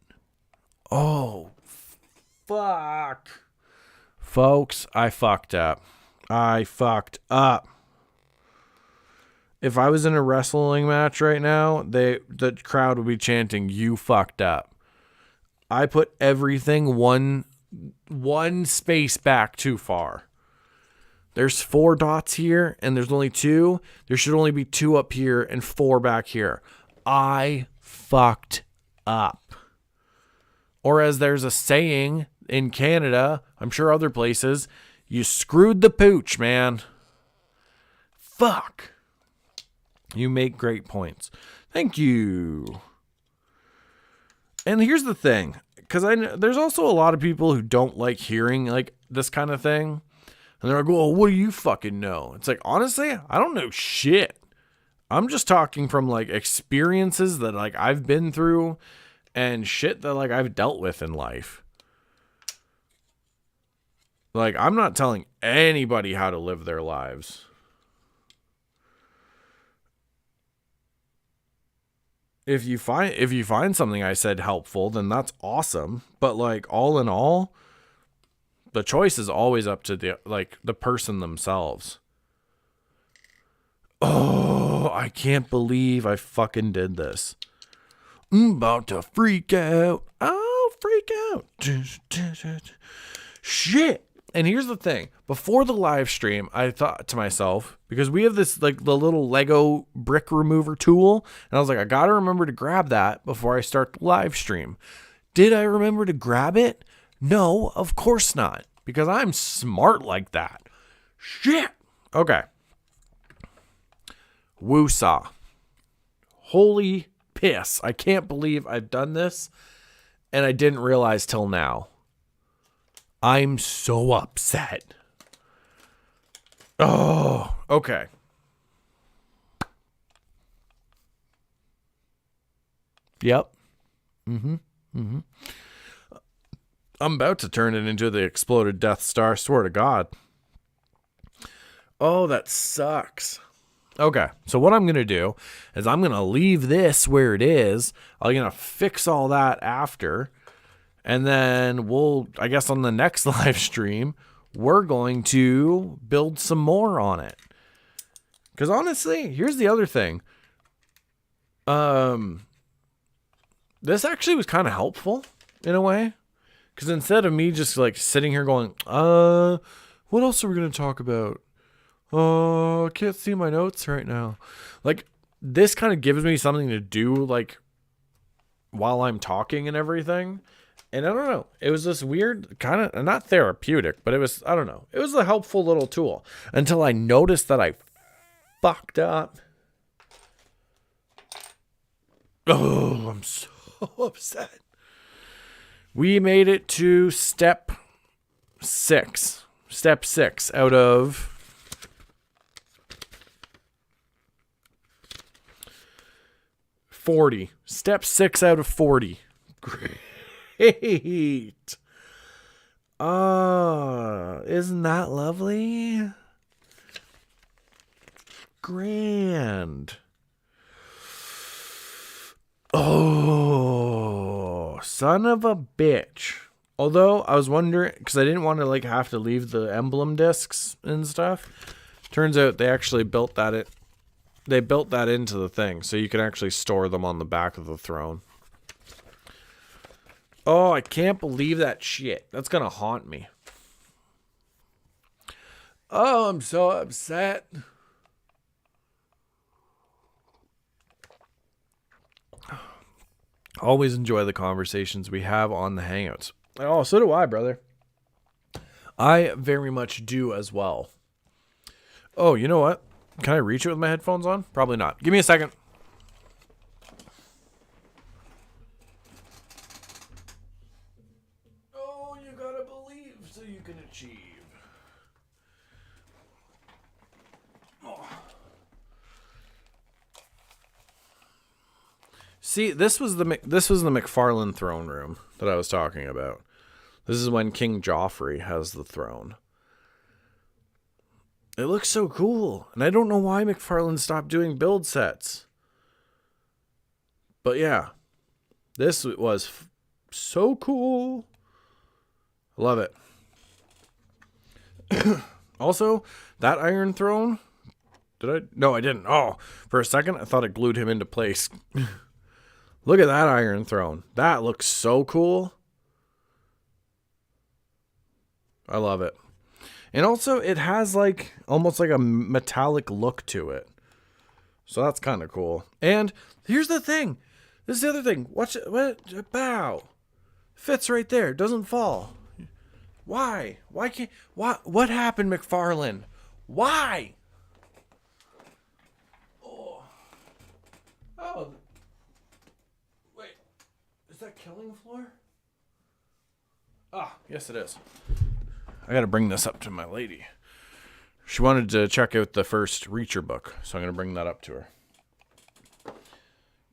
Oh, fuck. Folks, I fucked up. If I was in a wrestling match right now, the crowd would be chanting, "You fucked up." I put everything one space back too far. There's 4 dots here, and there's only 2. There should only be 2 up here and 4 back here. I fucked up. Or as there's a saying in Canada, I'm sure other places, you screwed the pooch, man. Fuck. You make great points. Thank you. And here's the thing, because there's also a lot of people who don't like hearing like this kind of thing. And they're like, well, what do you fucking know? It's like, honestly, I don't know shit. I'm just talking from like experiences that like I've been through and shit that like I've dealt with in life. Like, I'm not telling anybody how to live their lives. If you find something I said helpful, then that's awesome. But like all in all, the choice is always up to the person themselves. Oh, I can't believe I fucking did this. I'm about to freak out. I'll freak out. Shit. And here's the thing. Before the live stream, I thought to myself, because we have this like the little Lego brick remover tool, and I was like, I gotta remember to grab that before I start the live stream. Did I remember to grab it? No, of course not, because I'm smart like that. Shit. Okay. Woosah. Holy piss. I can't believe I've done this, and I didn't realize till now. I'm so upset. Oh, okay. Yep. I'm about to turn it into the exploded Death Star, swear to God. Oh, that sucks. Okay, so what I'm going to do is I'm going to leave this where it is. I'm going to fix all that after. And then I guess on the next live stream, we're going to build some more on it. Because honestly, here's the other thing. This actually was kind of helpful in a way. Because instead of me just like sitting here going, what else are we going to talk about? I can't see my notes right now. Like, this kind of gives me something to do, like, while I'm talking and everything. And I don't know. It was this weird kind of, not therapeutic, but it was, I don't know. It was a helpful little tool until I noticed that I fucked up. Oh, I'm so upset. We made it to step 6. Step 6 out of 40. Step 6 out of 40. Great. Oh, isn't that lovely? Grand. Oh, son of a bitch. Although I was wondering, because I didn't want to like have to leave the emblem discs and stuff. Turns out they actually built that they built that into the thing, so you can actually store them on the back of the throne. Oh, I can't believe that shit. That's gonna haunt me. Oh, I'm so upset. Always enjoy the conversations we have on the Hangouts. Oh, so do I, brother. I very much do as well. Oh, you know what? Can I reach it with my headphones on? Probably not. Give me a second. Oh, you gotta believe so you can achieve. Oh. See, this was the McFarlane throne room that I was talking about. This is when King Joffrey has the throne. It looks so cool, and I don't know why McFarlane stopped doing build sets. But yeah, this was so cool. I love it. Also, that Iron Throne, did I? No, I didn't. Oh, for a second, I thought it glued him into place. Look at that Iron Throne. That looks so cool. I love it. And also, it has like almost like a metallic look to it. So that's kind of cool. And here's the thing. This is the other thing. Watch it. What? Bow. Fits right there. Doesn't fall. Why? Why can't... What happened, McFarlane? Why? Oh. Wait. Is that Killing Floor? Ah, yes it is. I gotta bring this up to my lady. She wanted to check out the first Reacher book, so I'm gonna bring that up to her.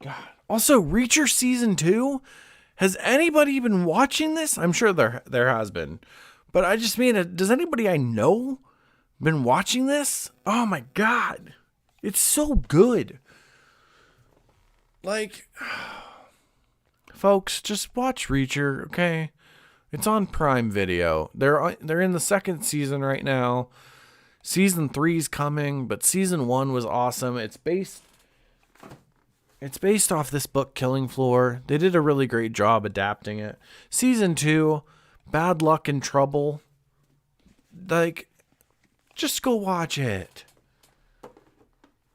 God. Also, Reacher Season 2? Has anybody been watching this? I'm sure there has been. But I just mean, does anybody I know been watching this? Oh my God. It's so good. Like, folks, just watch Reacher, okay? It's on Prime Video. They're in the second season right now. Season 3's coming, but season 1 was awesome. It's based off this book, Killing Floor. They did a really great job adapting it. Season 2, Bad Luck and Trouble. Like, just go watch it.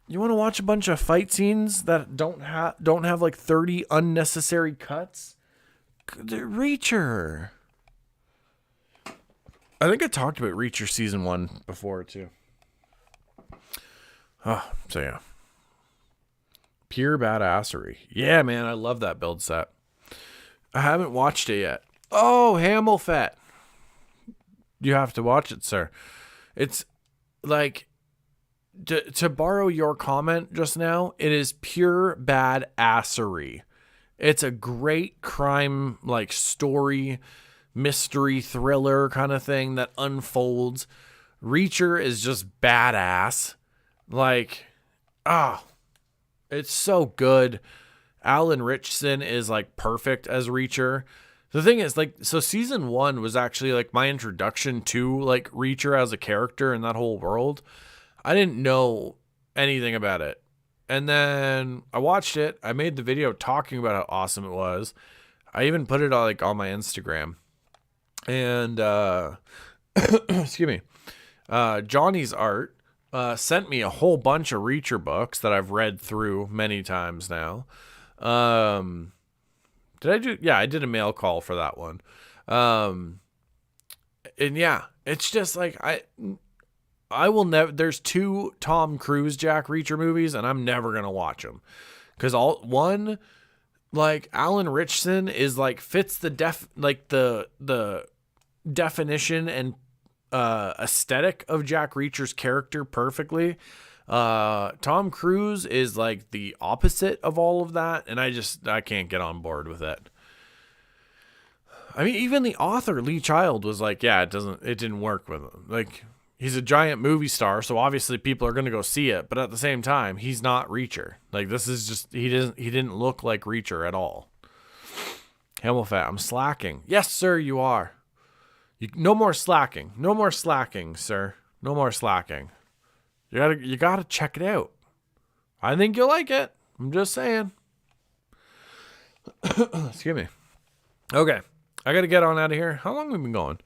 You want to watch a bunch of fight scenes that don't have like 30 unnecessary cuts? Reacher. I think I talked about Reacher Season 1 before, too. Oh, so yeah. Pure badassery. Yeah, man, I love that build set. I haven't watched it yet. Oh, Hammelfett. You have to watch it, sir. It's like, to borrow your comment just now, it is pure badassery. It's a great crime, like, story, mystery thriller kind of thing that unfolds. Reacher is just badass. Like, it's so good. Alan Ritchson is like perfect as Reacher. The thing is, like, so season 1 was actually like my introduction to like Reacher as a character in that whole world. I didn't know anything about it. And then I watched it. I made the video talking about how awesome it was. I even put it on on my Instagram. And excuse me, Johnny's Art sent me a whole bunch of Reacher books that I've read through many times now. Did I do? Yeah, I did a mail call for that one. And yeah, it's just like I will never. There's 2 Tom Cruise Jack Reacher movies, and I'm never gonna watch them because like Alan Ritchson is like fits the definition and aesthetic of Jack Reacher's character perfectly. Tom Cruise is like the opposite of all of that, and I can't get on board with it. I mean, even the author Lee Child was like, yeah, it didn't work with him. Like, he's a giant movie star, so obviously people are going to go see it, but at the same time, he's not Reacher. Like, this is just, he didn't look like Reacher at all. Hamilfat, I'm slacking. Yes, sir, you are. No more slacking. No more slacking, sir. No more slacking. You gotta check it out. I think you'll like it. I'm just saying. Excuse me. Okay. I got to get on out of here. How long have we been going?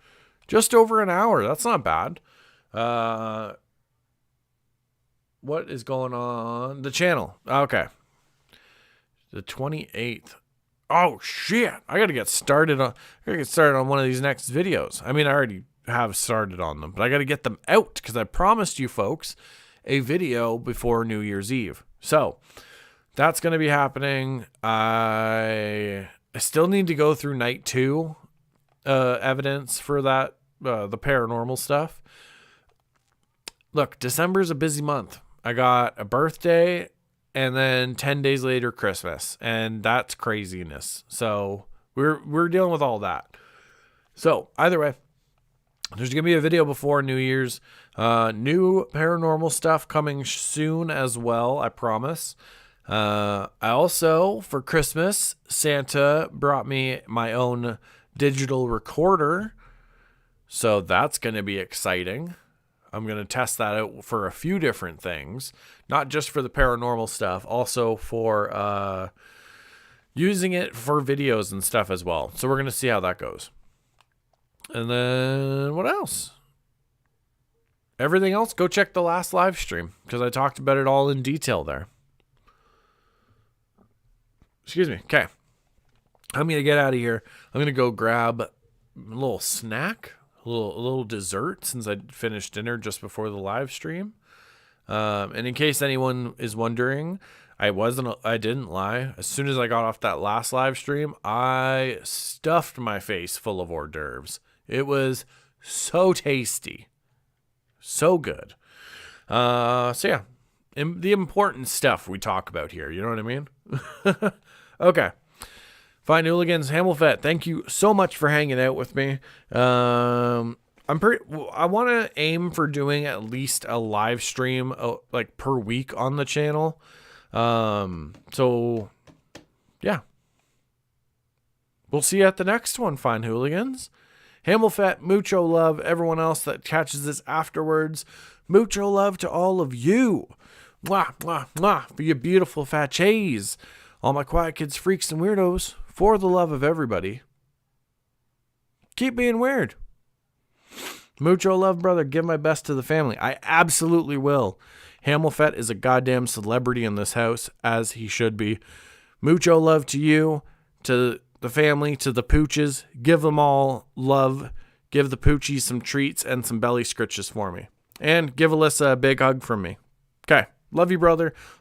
Just over an hour. That's not bad. What is going on? The channel. Okay. The 28th. Oh, shit. I got to get started on one of these next videos. I mean, I already have started on them, but I got to get them out because I promised you folks a video before New Year's Eve. So that's going to be happening. I still need to go through night 2 evidence for that, the paranormal stuff. Look, December's a busy month. I got a birthday and then 10 days later Christmas, and that's craziness. So we're dealing with all that. So either way, there's going to be a video before New Year's. New paranormal stuff coming soon as well, I promise. I also, for Christmas, Santa brought me my own digital recorder. So that's going to be exciting. I'm going to test that out for a few different things. Not just for the paranormal stuff, also for using it for videos and stuff as well. So we're going to see how that goes. And then what else? Everything else, go check the last live stream because I talked about it all in detail there. Excuse me. Okay. I'm going to get out of here. I'm going to go grab a little snack, a little dessert since I finished dinner just before the live stream. And in case anyone is wondering, I didn't lie. As soon as I got off that last live stream, I stuffed my face full of hors d'oeuvres. It was so tasty. So good. So yeah, the important stuff we talk about here. You know what I mean? Okay. Fine, Hooligans, Hamilfet, thank you so much for hanging out with me. I want to aim for doing at least a live stream like per week on the channel. So yeah, we'll see you at the next one, fine Hooligans. Hamilfet, mucho love. Everyone else that catches this afterwards, mucho love to all of you. Mwah, mwah, mwah, for your beautiful fat cheese. All my quiet kids, freaks, and weirdos, for the love of everybody, keep being weird. Mucho love, brother. Give my best to the family. I absolutely will. Hamilfet is a goddamn celebrity in this house, as he should be. Mucho love to you, to the family, to the pooches. Give them all love. Give the poochies some treats and some belly scritches for me. And give Alyssa a big hug from me. Okay. Love you, brother.